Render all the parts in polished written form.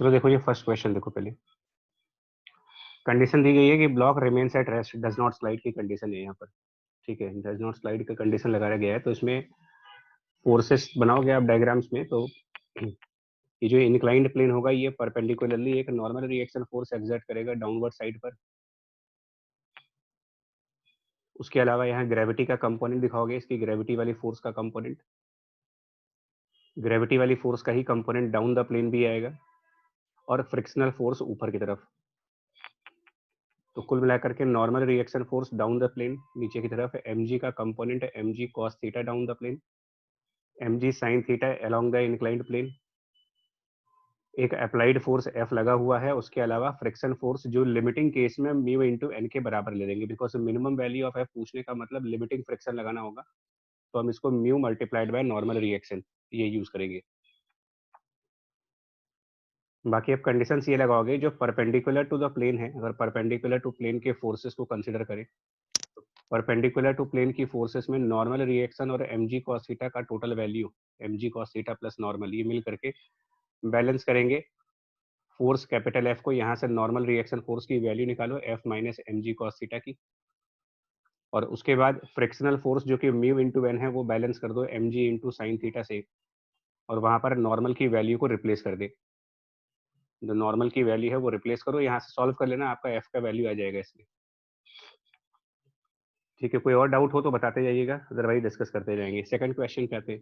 चलो देखो ये फर्स्ट क्वेश्चन देखो पहले। कंडीशन दी गई है कि block remains at rest does not slide की कंडीशन है यहाँ पर। ठीक है, डज नॉट स्लाइड का कंडीशन लगाया गया है, तो इसमें फोर्सेस बनाओगे आप डायग्राम्स में, तो ये जो इंक्लाइंड प्लेन होगा ये परपेंडिकुलरली एक नॉर्मल रिएक्शन फोर्स एक्सर्ट करेगा डाउनवर्ड साइड पर। उसके अलावा यहाँ ग्रेविटी का कंपोनेंट दिखाओगे, इसकी ग्रेविटी वाली फोर्स का कंपोनेंट, ग्रेविटी वाली फोर्स का ही कंपोनेंट डाउन द प्लेन भी आएगा, और फ्रिक्शनल फोर्स ऊपर की तरफ। तो कुल मिलाकर के normal reaction force down the plane नीचे की तरफ है, mg का कंपोनेंट है mg cos theta down the plane, mg sin theta along the inclined plane, एक अप्लाइड फोर्स F लगा हुआ है, उसके अलावा फ्रिक्शन फोर्स जो लिमिटिंग केस में म्यू इंटू एन के बराबर ले लेंगे, because minimum value of F पूछने का मतलब लिमिटिंग फ्रिक्शन लगाना होगा, तो हम इसको mu multiplied by normal reaction ये यूज करेंगे। बाकी आप कंडीशंस ये लगाओगे जो परपेंडिकुलर टू द प्लेन है, अगर परपेंडिकुलर टू प्लेन के फोर्सेस को कंसिडर करें, परपेंडिकुलर टू प्लेन की फोर्सेस में नॉर्मल रिएक्शन और mg cos थीटा का total value mg cos theta plus normal ये मिल करके बैलेंस करेंगे फोर्स कैपिटल F को। यहाँ से नॉर्मल रिएक्शन फोर्स की वैल्यू निकालो F minus mg cos theta की, और उसके बाद फ्रिक्शनल फोर्स जो कि म्यू इंटू एन है वो बैलेंस कर दो mg इंटू साइन थीटा से, और वहाँ पर नॉर्मल की वैल्यू को रिप्लेस कर दे। जो नॉर्मल की वैल्यू है वो रिप्लेस करो, यहाँ से सॉल्व कर लेना, आपका F का वैल्यू आ जाएगा इसमें। ठीक है, कोई और डाउट हो तो बताते जाइएगा, अदरवाइज डिस्कस करते जाएंगे। सेकंड क्वेश्चन पे आते हैं।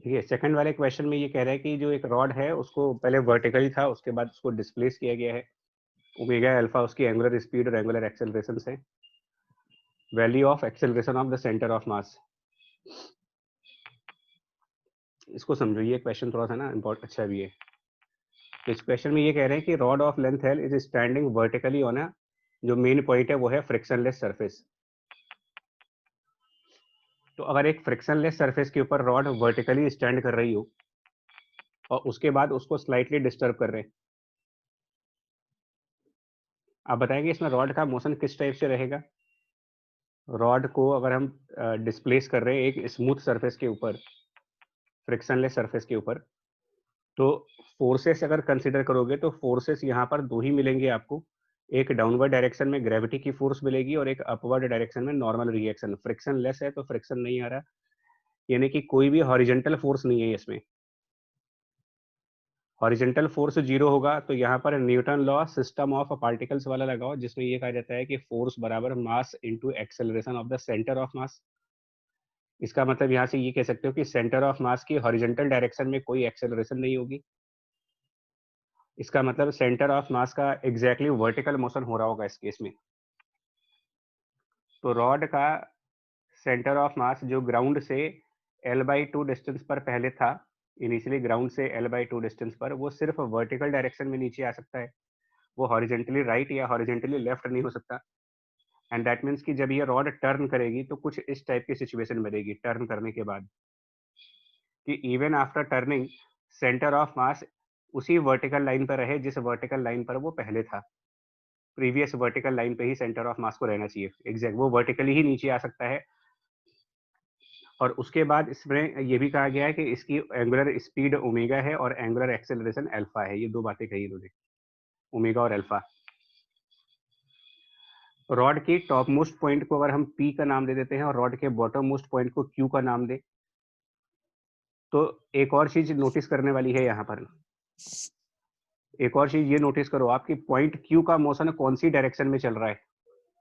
ठीक है, सेकंड वाले क्वेश्चन में ये कह रहा है कि जो एक रॉड है उसको पहले वर्टिकली था, उसके बाद उसको डिस्प्लेस किया गया है, ओमेगा अल्फा उसकी एंगुलर स्पीड और एंगुलर एक्सेलरेशन है, value of acceleration of the centre of मास। इसको समझो, ये क्वेश्चन थोड़ा सा ना इम्पोर्टेंट अच्छा भी है। तो इस क्वेश्चन में ये कह रहे हैं कि rod of length L is standing vertically on a, जो मेन पॉइंट है वो है फ्रिक्शनलेस सरफेस। तो अगर एक फ्रिक्शनलेस सरफेस के ऊपर रॉड वर्टिकली स्टैंड कर रही हो और उसके बाद उसको स्लाइटली डिस्टर्ब कर रहे हैं, आप बताएंगे इसमें रॉड का मोशन किस टाइप से रहेगा। रॉड को अगर हम डिस्प्लेस कर रहे हैं एक स्मूथ सरफेस के ऊपर, फ्रिक्शनलेस सरफेस के ऊपर, तो फोर्सेस अगर कंसिडर करोगे तो फोर्सेस यहाँ पर दो ही मिलेंगे आपको, एक डाउनवर्ड डायरेक्शन में ग्रेविटी की फोर्स मिलेगी और एक अपवर्ड डायरेक्शन में नॉर्मल रिएक्शन। फ्रिक्शन लेस है तो फ्रिक्शन नहीं आ रहा, यानी कि कोई भी हॉरिजेंटल फोर्स नहीं है इसमें। हॉरिजेंटल फोर्स जीरो होगा तो यहाँ पर Newton law system of particles वाला लगाओ, जिसमें ये कहा जाता है कि फोर्स बराबर mass into acceleration of the centre of मास। इसका मतलब यहाँ से ये कह सकते हो कि सेंटर ऑफ मास की हॉरिजेंटल डायरेक्शन में कोई एक्सेलरेशन नहीं होगी। इसका मतलब सेंटर ऑफ मास का एग्जैक्टली वर्टिकल मोशन हो रहा होगा इस केस में। तो रॉड का सेंटर ऑफ मास जो ग्राउंड से L/2 डिस्टेंस पर पहले था, इनिशियली ग्राउंड से L/2 डिस्टेंस पर, वो सिर्फ वर्टिकल डायरेक्शन में नीचे आ सकता है, वो हॉरिजेंटली राइट या हॉरिजेंटली लेफ्ट नहीं हो सकता। एंड दैट मीन्स कि जब ये रॉड टर्न करेगी तो कुछ इस टाइप की सिचुएशन बनेगी टर्न करने के बाद, कि even after turning centre of मास उसी वर्टिकल लाइन पर रहे जिस वर्टिकल लाइन पर वो पहले था। प्रीवियस वर्टिकल लाइन पे ही सेंटर ऑफ मास को रहना चाहिए, एग्जैक्ट वो वर्टिकली ही नीचे आ सकता है। और उसके बाद इसमें ये भी कहा गया है कि इसकी एंगुलर स्पीड ओमेगा है और एंगुलर एक्सेलरेशन अल्फा है। ये दो बातें कही इन्होंने, ओमेगा और अल्फा। रॉड की टॉप मोस्ट पॉइंट को अगर हम P का नाम दे देते हैं और रॉड के बॉटम मोस्ट पॉइंट को Q का नाम दे, तो एक और चीज नोटिस करने वाली है यहाँ पर। एक और चीज ये नोटिस करो आपकी पॉइंट Q का मोशन कौन सी डायरेक्शन में चल रहा है।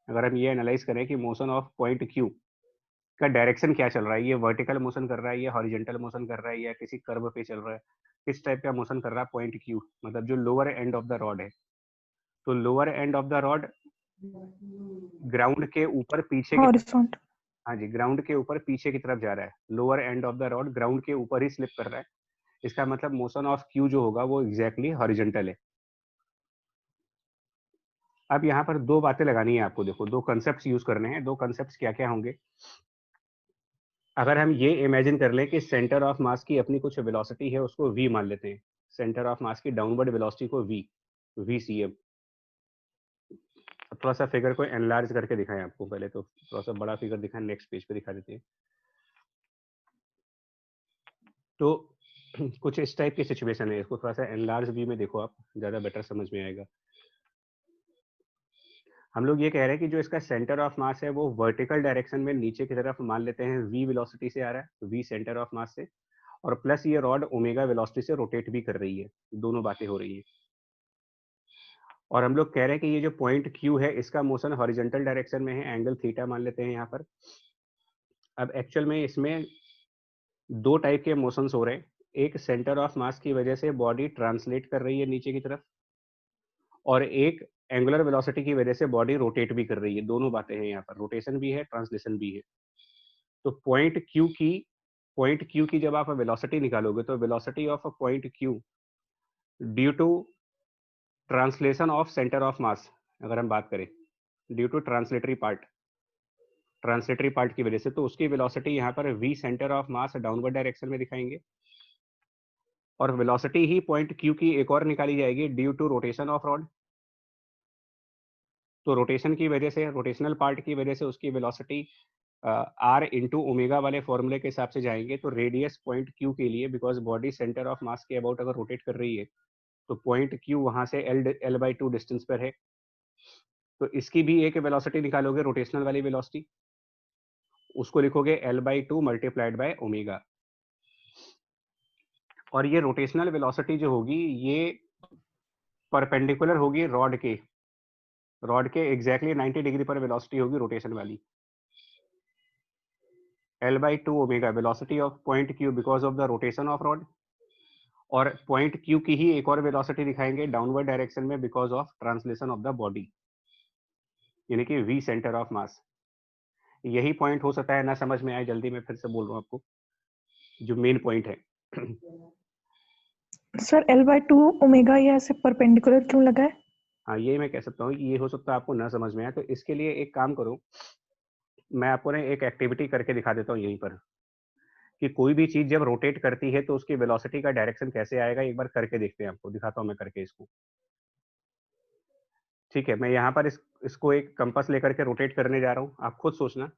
अगर हम ये एनालाइज करें कि मोशन ऑफ पॉइंट Q का डायरेक्शन क्या चल रहा है, ये वर्टिकल मोशन कर रहा है, ये हॉरिजेंटल मोशन कर रहा है, या किसी कर्व पे चल रहा है, किस टाइप का मोशन कर रहा है पॉइंट Q, मतलब जो lower end of the rod है। तो lower end of the rod ground के ऊपर पीछे की तरफ, हाँ जी, ग्राउंड के ऊपर पीछे की तरफ जा रहा है। Lower end of the rod ground के ऊपर ही स्लिप कर रहा है, इसका मतलब मोशन ऑफ Q जो होगा वो एग्जैक्टली हॉरिजेंटल है। अब यहाँ पर दो बातें लगानी है आपको, देखो दो कंसेप्ट यूज करने हैं। दो कंसेप्ट क्या क्या होंगे, अगर हम ये इमेजिन कर लें कि सेंटर ऑफ मास की अपनी कुछ वेलोसिटी है, उसको v मान लेते हैं, सेंटर ऑफ मास की डाउनवर्ड वेलोसिटी को v, vcm। थोड़ा सा फिगर को एनलार्ज करके दिखाएं आपको, पहले तो थोड़ा सा बड़ा फिगर दिखाएं, नेक्स्ट पेज पे दिखा देते हैं। तो कुछ इस टाइप की सिचुएशन है, इसको थोड़ा सा एनलार्ज व्यू में देखो आप, ज़्यादा बेटर समझ में आएगा। हम लोग ये कह रहे हैं कि जो इसका सेंटर ऑफ मास है वो वर्टिकल डायरेक्शन में नीचे की तरफ मान लेते हैं v वेलोसिटी से आ रहा है, v सेंटर ऑफ मास से, और प्लस ये रॉड ओमेगा वेलोसिटी से रोटेट भी कर रही है, दोनों बातें हो रही है। और हम लोग कह रहे हैं कि ये जो पॉइंट Q है इसका मोशन हॉरिजॉन्टल डायरेक्शन में है, एंगल थीटा मान लेते हैं यहाँ पर। अब एक्चुअल में इसमें दो टाइप के मोशंस हो रहे हैं, एक सेंटर ऑफ मास की वजह से बॉडी ट्रांसलेट कर रही है नीचे की तरफ, और एक एंगुलर वेलोसिटी की वजह से बॉडी रोटेट भी कर रही है, दोनों बातें हैं यहाँ पर, रोटेशन भी है, ट्रांसलेशन भी है। तो पॉइंट क्यू की जब आप वेलोसिटी निकालोगे तो velocity of a point Q due to translation of centre of mass, अगर हम बात करें ड्यू टू ट्रांसलेटरी पार्ट की वजह से, तो उसकी वेलोसिटी यहाँ पर v centre of mass downward direction में दिखाएंगे। और वेलोसिटी ही पॉइंट क्यू की एक और निकाली जाएगी due to rotation of rod. तो रोटेशन की वजह से, रोटेशनल पार्ट की वजह से उसकी वेलोसिटी आर इंटू ओमेगा वाले फॉर्मूले के हिसाब से जाएंगे। तो रेडियस पॉइंट क्यू के लिए, बिकॉज बॉडी सेंटर ऑफ मास के अबाउट अगर रोटेट कर रही है, तो पॉइंट क्यू वहां से L/2 डिस्टेंस पर है, तो इसकी भी एक वेलोसिटी निकालोगे, रोटेशनल वाली वेलोसिटी, उसको लिखोगे L/2 मल्टीप्लाइड बाय ओमेगा। और ये रोटेशनल वेलोसिटी जो होगी ये परपेंडिकुलर होगी रॉड के एग्जैक्टली 90 डिग्री पर वेलोसिटी होगी रोटेशन वाली। L/2 omega velocity of point Q because of the rotation of rod, और पॉइंट क्यू की ही एक और वेलोसिटी दिखाएंगे डाउनवर्ड डायरेक्शन में because of translation of the body, यानी कि v सेंटर ऑफ मास। यही पॉइंट हो सकता है ना समझ में आए, जल्दी मैं फिर से बोल रहा हूँ आपको जो मेन पॉइंट है। सर L/2 ओमेगा ये ऐसे परपेंडिकुलर क्यों लगा है? हाँ, ये मैं कह सकता हूँ, ये हो सकता है आपको ना समझ में आए, तो इसके लिए एक काम करो, मैं आपको ना एक एक्टिविटी करके दिखा देता हूँ यहीं पर, कि कोई भी चीज जब रोटेट करती है तो उसकी वेलोसिटी का डायरेक्शन कैसे आएगा, एक बार करके देखते हैं, आपको दिखाता हूँ मैं करके इसको। ठीक है, मैं यहाँ पर इसको एक कंपास लेकर के रोटेट करने जा रहा हूँ, आप खुद सोचना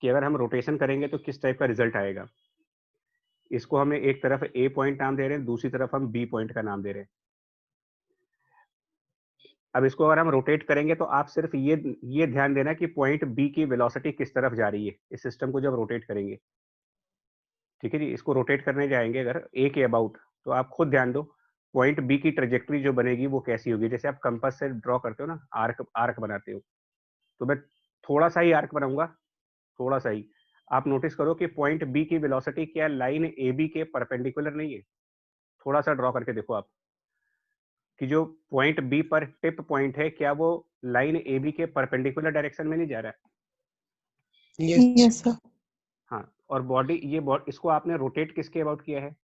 कि अगर हम रोटेशन करेंगे तो किस टाइप का रिजल्ट आएगा। इसको हमें एक तरफ ए पॉइंट नाम दे रहे हैं, दूसरी तरफ हम बी पॉइंट का नाम दे रहे हैं। अब इसको अगर हम रोटेट करेंगे तो आप सिर्फ ये ध्यान देना कि पॉइंट बी की वेलोसिटी किस तरफ जा रही है, इस सिस्टम को जब रोटेट करेंगे। ठीक है जी, इसको रोटेट करने जाएंगे अगर ए के अबाउट, तो आप खुद ध्यान दो पॉइंट बी की ट्रेजेक्ट्री जो बनेगी वो कैसी होगी। जैसे आप कंपास से ड्रॉ करते हो ना, आर्क बनाते हो, तो मैं थोड़ा सा ही आर्क बनाऊंगा, थोड़ा सा ही। आप नोटिस करो कि पॉइंट बी की वेलोसिटी क्या लाइन ए बी के परपेंडिकुलर नहीं है। थोड़ा सा ड्रॉ करके देखो आप कि जो पॉइंट बी पर टिप पॉइंट है, क्या वो लाइन ए बी के परपेंडिकुलर डायरेक्शन में नहीं जा रहा है। Yes sir. हाँ, और इसको आपने रोटेट किसके अबाउट किया है,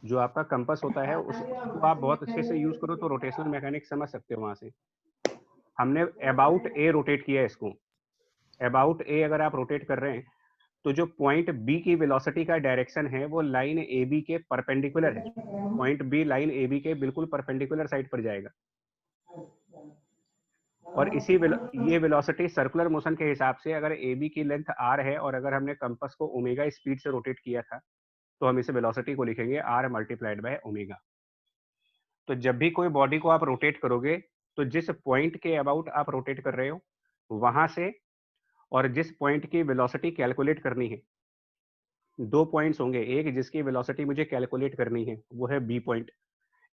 जो आपका कंपास होता है उसको आप बहुत अच्छे से यूज करो तो रोटेशनल मैकेनिक्स समझ सकते हो। वहां से हमने अबाउट ए रोटेट किया है इसको, अबाउट ए अगर आप रोटेट कर रहे हैं तो जो पॉइंट बी की वेलोसिटी का डायरेक्शन है वो लाइन ए बी के परपेंडिकुलर है। Point B line A B के बिल्कुल परपेंडिकुलर साइड पर जाएगा, और ये वेलोसिटी सर्कुलर मोशन के हिसाब से, अगर ए बी की लेंथ आर है और अगर हमने कंपास को ओमेगा स्पीड से रोटेट किया था, तो हम इसे वेलोसिटी को लिखेंगे आर मल्टीप्लाइड बाय ओमेगा। तो जब भी कोई बॉडी को आप रोटेट करोगे तो जिस पॉइंट के अबाउट आप रोटेट कर रहे हो वहां से, और जिस पॉइंट की वेलोसिटी कैलकुलेट करनी है, दो पॉइंट्स होंगे, एक जिसकी वेलोसिटी मुझे कैलकुलेट करनी है वो है बी पॉइंट,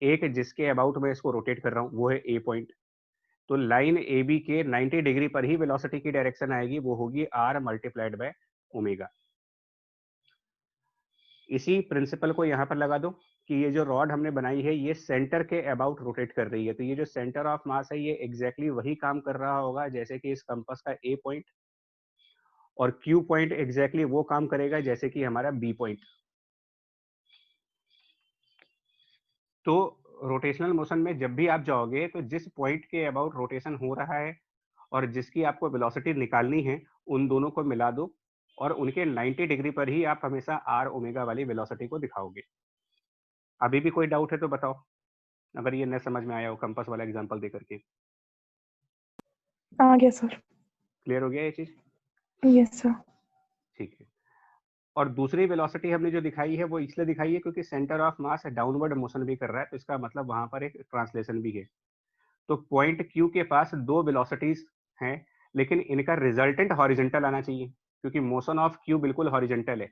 एक जिसके अबाउट मैं इसको रोटेट कर रहा हूँ वो है ए पॉइंट। तो लाइन ए बी के 90 डिग्री पर ही वेलोसिटी की डायरेक्शन आएगी, वो होगी आर मल्टीप्लाइड बाय ओमेगा। इसी प्रिंसिपल को यहाँ पर लगा दो कि ये जो रॉड हमने बनाई है ये सेंटर के अबाउट रोटेट कर रही है, तो ये जो सेंटर ऑफ मास है ये एग्जैक्टली वही काम कर रहा होगा जैसे कि इस कंपास का ए पॉइंट, और क्यू पॉइंट एग्जैक्टली वो काम करेगा जैसे कि हमारा बी पॉइंट। तो रोटेशनल मोशन में जब भी आप जाओगे तो जिस पॉइंट के अबाउट रोटेशन हो रहा है और जिसकी आपको वेलोसिटी निकालनी है, उन दोनों को मिला दो और उनके 90 डिग्री पर ही आप हमेशा आर ओमेगा वाली वेलोसिटी को दिखाओगे। अभी भी कोई डाउट है तो बताओ, अगर ये न समझ में आया हो कंपास वाला एग्जांपल दे करके। आ गया सर। क्लियर हो गया ये चीज? Yes sir. ठीक है। और दूसरी वेलोसिटी हमने जो दिखाई है वो इसलिए दिखाई है क्योंकि centre of mass downward motion भी कर रहा है, तो इसका मतलब वहां पर एक ट्रांसलेशन भी है। तो पॉइंट क्यू के पास दो वेलोसिटीज हैं, लेकिन इनका रिजल्टेंट हॉरिजेंटल आना चाहिए, क्योंकि मोशन ऑफ क्यू बिल्कुल हॉरिजेंटल है।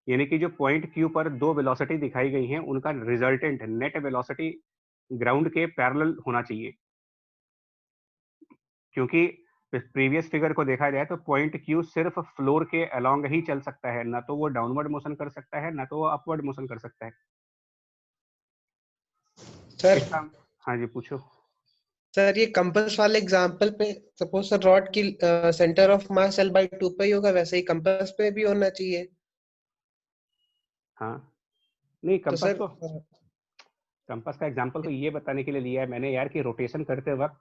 यानी कि जो पॉइंट क्यू पर दो वेलोसिटी दिखाई गई हैं, उनका रिजल्टेंट नेट वेलोसिटी ग्राउंड के पैरेलल होना चाहिए। क्योंकि प्रीवियस फिगर को देखा जाए तो पॉइंट क्यू सिर्फ फ्लोर के अलोंग ही चल सकता है, ना तो वो डाउनवर्ड मोशन कर सकता है, ना तो वो अपवर्ड मोशन कर सकता है। सर इसका हाँ जी पूछो। सर ये कंपास वाले एग्जांपल पे सपोज सर रॉड की सेंटर ऑफ मास L/2 पे ही होगा, वैसे ही कंपास पे भी होना चाहिए। हाँ नहीं, तो सर कंपास का एग्जांपल तो ये बताने के लिए लिया है मैंने यार कि रोटेशन करते वक्त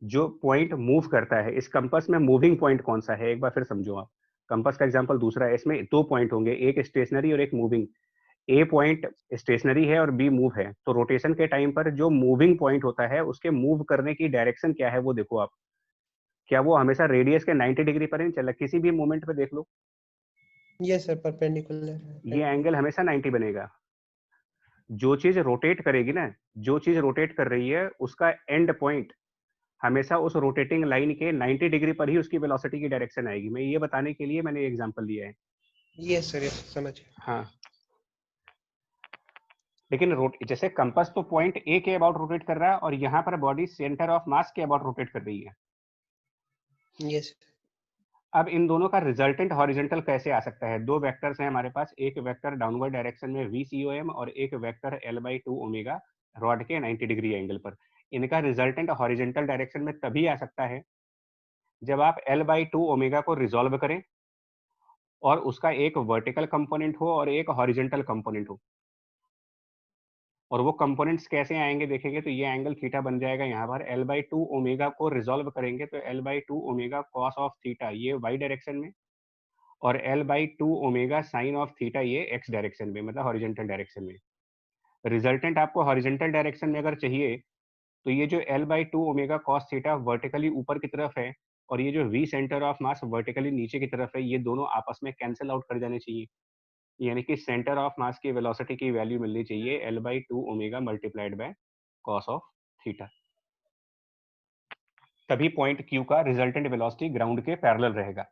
जो पॉइंट मूव करता है, इस कंपास में मूविंग पॉइंट कौन सा है एक बार फिर समझो आप। कंपास का एग्जांपल दूसरा है, इसमें दो पॉइंट होंगे, एक स्टेशनरी और एक मूविंग। ए पॉइंट स्टेशनरी है और बी मूव है, तो रोटेशन के टाइम पर जो मूविंग पॉइंट होता है उसके मूव करने की डायरेक्शन क्या है वो देखो आप। क्या वो हमेशा रेडियस के 90 डिग्री पर ही चला? किसी भी मोमेंट पे देख लो, ये सर परपेंडिकुलर ये एंगल हमेशा 90 बनेगा। जो चीज रोटेट करेगी ना, जो चीज रोटेट कर रही है उसका एंड पॉइंट हमेशा उस रोटेटिंग लाइन के 90 डिग्री पर ही उसकी वेलोसिटी की डायरेक्शन आएगी। मैं ये बताने के लिए मैंने एग्जांपल लिया है। ये सर ये समझ गया। हाँ, लेकिन जैसे कंपास तो पॉइंट ए के अबाउट रोटेट कर रहा है, और यहाँ पर बॉडी सेंटर ऑफ मास के अबाउट रोटेट कर रही है। ये सर अब इन दोनों का रिजल्टेंट हॉरिजॉन्टल कैसे आ सकता है? दो वेक्टर्स हैं हमारे पास, एक वेक्टर डाउनवर्ड डायरेक्शन में VCOM और एक वेक्टर L/2 ओमेगा रॉड के 90 डिग्री एंगल पर। इनका रिजल्टेंट हॉरिजॉन्टल डायरेक्शन में तभी आ सकता है जब आप L/2 ओमेगा को रिजॉल्व करें और उसका एक वर्टिकल कंपोनेंट हो और एक हॉरिजॉन्टल कंपोनेंट हो। और वो कंपोनेंट्स कैसे आएंगे देखेंगे तो ये एंगल थीटा बन जाएगा। यहाँ पर L/2 ओमेगा को रिजॉल्व करेंगे तो L/2 omega cos of theta ये वाई डायरेक्शन में, और L/2 omega sine of theta ये एक्स डायरेक्शन में, मतलब हॉरिजॉन्टल डायरेक्शन में। रिजल्टेंट आपको हॉरिजॉन्टल डायरेक्शन में अगर चाहिए तो ये जो L/2 omega cos theta vertically ऊपर की तरफ है, और ये जो V centre of mass vertically नीचे की तरफ है, ये दोनों आपस में कैंसिल आउट कर जाने चाहिए। यानी कि सेंटर ऑफ मास की वेलोसिटी की वैल्यू मिलनी चाहिए L/2 omega multiplied by cos of theta. तभी पॉइंट Q का रिजल्टेंट वेलोसिटी ग्राउंड के पैरेलल रहेगा।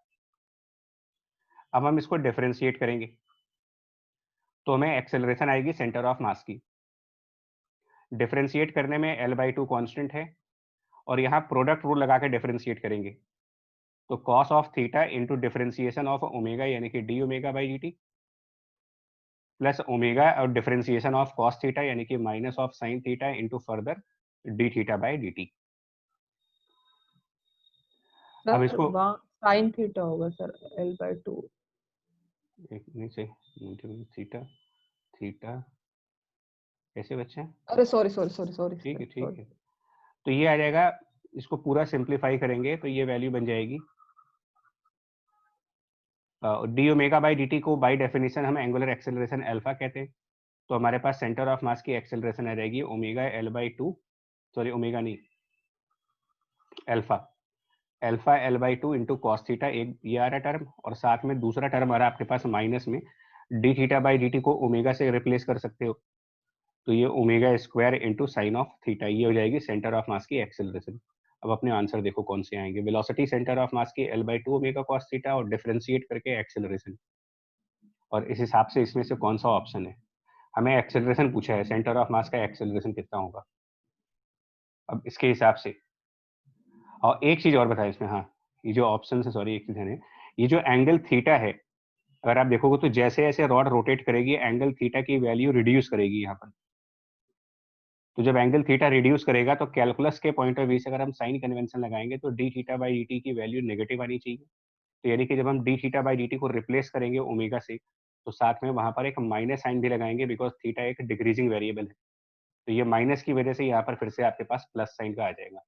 अब हम इसको डिफरेंशिएट करेंगे तो हमें एक्सेलरेशन आएगी सेंटर ऑफ मास की। डिफरेंशिएट करने में L/2 कांस्टेंट है, और यहाँ प्रोडक्ट रूल लगा के डिफरेंशिएट करेंगे तो cos of theta into differentiation of omega यानी कि D omega by D T, plus omega और डिफरेंशिएशन ऑफ कॉस थीटा यानी कि minus of sine theta into further D theta by D T. अब इसको साइन थीटा होगा sir L/2। एक नहीं से थीटा थीटा कैसे बच्चे? अरे सॉरी सॉरी सॉरी सॉरी ठीक है सर ठीक सॉरी। है, तो ये आ जाएगा। इसको पूरा सिंप्लीफाई करेंगे तो ये वैल्यू बन जाएगी D omega by D T को बाई डेफिनेशन हम एंगुलर एक्सेलरेशन अल्फा कहते हैं। तो हमारे पास सेंटर ऑफ मास की एक्सेलरेशन आ जाएगी ओमेगा L/2, सॉरी ओमेगा नहीं alpha, alpha L/2 into cos theta, एक ये आ रहा टर्म, और साथ में दूसरा टर्म आ रहा है आपके पास माइनस में D theta by D T को ओमेगा से रिप्लेस कर सकते हो, तो ये omega square into sine of theta, ये हो जाएगी सेंटर ऑफ मास की एक्सेलरेशन। अब अपने आंसर देखो कौन से आएंगे। वेलोसिटी सेंटर ऑफ मास की L/2 ओमेगा कॉस थीटा और डिफरेंशिएट करके एक्सेलरेशन, और इस हिसाब से इसमें से कौन सा ऑप्शन है। हमें एक्सेलरेशन पूछा है, सेंटर ऑफ मास का एक्सेलरेशन कितना होगा। अब इसके हिसाब से, और एक चीज और बताएं इसमें, हाँ ये जो ऑप्शन है, सॉरी एक चीज है, ये जो एंगल थीटा है अगर आप देखोगे तो जैसे जैसे रॉड रोटेट करेगी एंगल थीटा की वैल्यू रिड्यूस करेगी यहाँ पर। तो जब एंगल थीटा रिड्यूस करेगा तो कैलकुलस के पॉइंट ऑफ व्यू से अगर हम साइन कन्वेंशन लगाएंगे तो D theta by D T की वैल्यू नेगेटिव आनी चाहिए। तो यानी कि जब हम D theta by D T को रिप्लेस करेंगे ओमेगा से, तो साथ में वहां पर एक माइनस साइन भी लगाएंगे, बिकॉज थीटा एक डिक्रीजिंग वेरिएबल है। तो ये माइनस की वजह से यहाँ पर फिर से आपके पास प्लस साइन का आ जाएगा,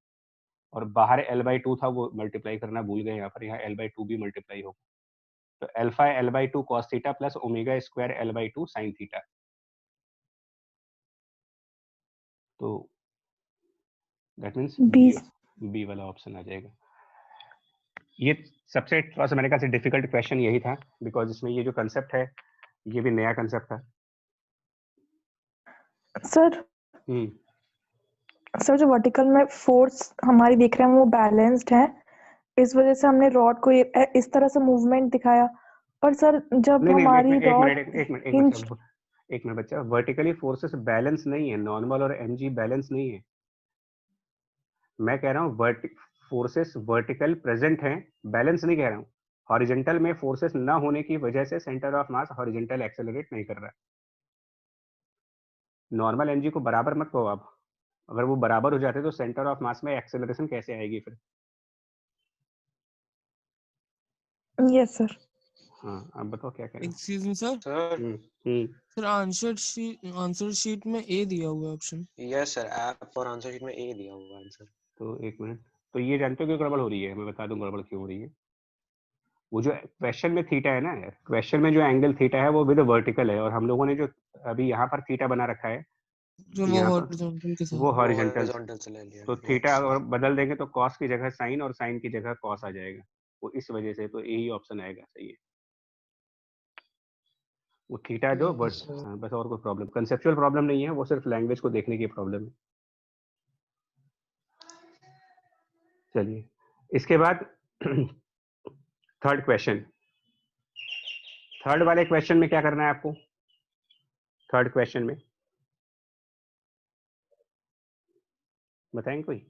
और बाहर L/2 था वो मल्टीप्लाई करना भूल गए, यहाँ पर यहाँ L/2 भी मल्टीप्लाई होगा। तो alpha L/2 cos theta plus omega square L/2 sin theta. तो दैट मींस बीस बी वाला ऑप्शन आ जाएगा। ये सबसे थोड़ा सा मैंने कहा से डिफिकल्ट क्वेश्चन यही था, बिकॉज इसमें ये जो कंसेप्ट है ये भी नया कंसेप्ट था। सर सर जो वर्टिकल में फोर्स हमारी देख रहे हैं वो बैलेंस्ड है, इस वजह से हमने रॉड को इस तरह से मूवमेंट दिखाया। पर सर जब नहीं हमारी रॉड एक मिनट बच्चा, वर्टिकली फोर्सेस बैलेंस नहीं है, नॉर्मल और mg बैलेंस नहीं है। मैं कह रहा हूँ फोर्सेस वर्टिकल प्रेजेंट हैं, बैलेंस नहीं कह रहा हूँ। हॉरिजॉन्टल में फोर्सेस ना होने की वजह से centre of mass horizontal accelerate नहीं कर रहा है। नॉर्मल mg को बराबर मत कहो आप, अगर वो बराबर हो जाते तो सेंटर ऑफ मास में एक्सेलरेशन कैसे आएगी फिर? Yes sir. हाँ आप बताओ क्या करें। Excuse me sir. Sir answer sheet में ए दिया हुआ है ऑप्शन। यस सर, ऐप और आंसर शीट में ए दिया हुआ है आंसर। तो एक मिनट, तो ये जानते हो क्यों गड़बड़ हो रही है? मैं बता दूं गड़बड़ क्यों हो रही है। वो जो क्वेश्चन में थीटा है ना, क्वेश्चन में जो एंगल थीटा है वो विद वर्टिकल है, और हम लोगों ने जो अभी यहाँ पर थीटा बना रखा है जो वो हॉरिजॉन्टल के साथ, वो हॉरिजॉन्टल हॉरिजॉन्टल ले लिया। तो थीटा अगर बदल देंगे तो कॉस की जगह साइन और साइन की जगह कॉस आ जाएगा, वो इस वजह से तो यही ऑप्शन आएगा। सही है, वो थीटा जो बस, और कोई प्रॉब्लम कंसेप्चुअल प्रॉब्लम नहीं है, वो सिर्फ लैंग्वेज को देखने की प्रॉब्लम है। चलिए इसके बाद थर्ड क्वेश्चन। थर्ड वाले क्वेश्चन में क्या करना है आपको? थर्ड क्वेश्चन में बताएंगे कोई?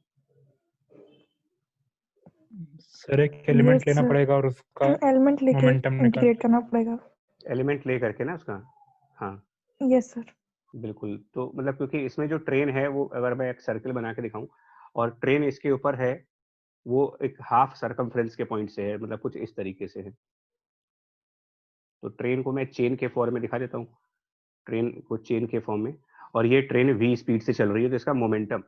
सर एक एलिमेंट लेना पड़ेगा और उसका एलिमेंट लेके मोमेंटम इंटीग्रेट करना पड़ेगा। एलिमेंट ले करके ना उसका, हाँ यस सर। बिल्कुल। तो मतलब क्योंकि इसमें जो ट्रेन है वो, अगर मैं एक सर्कल बना के दिखाऊं और ट्रेन इसके ऊपर है, वो एक हाफ सरकमफ्रेंस के पॉइंट से है, मतलब कुछ इस तरीके से है। तो ट्रेन को मैं चेन के फॉर्म में दिखा देता हूँ, ट्रेन को चेन के फॉर्म में, और ये ट्रेन v स्पीड से चल रही है, तो इसका मोमेंटम।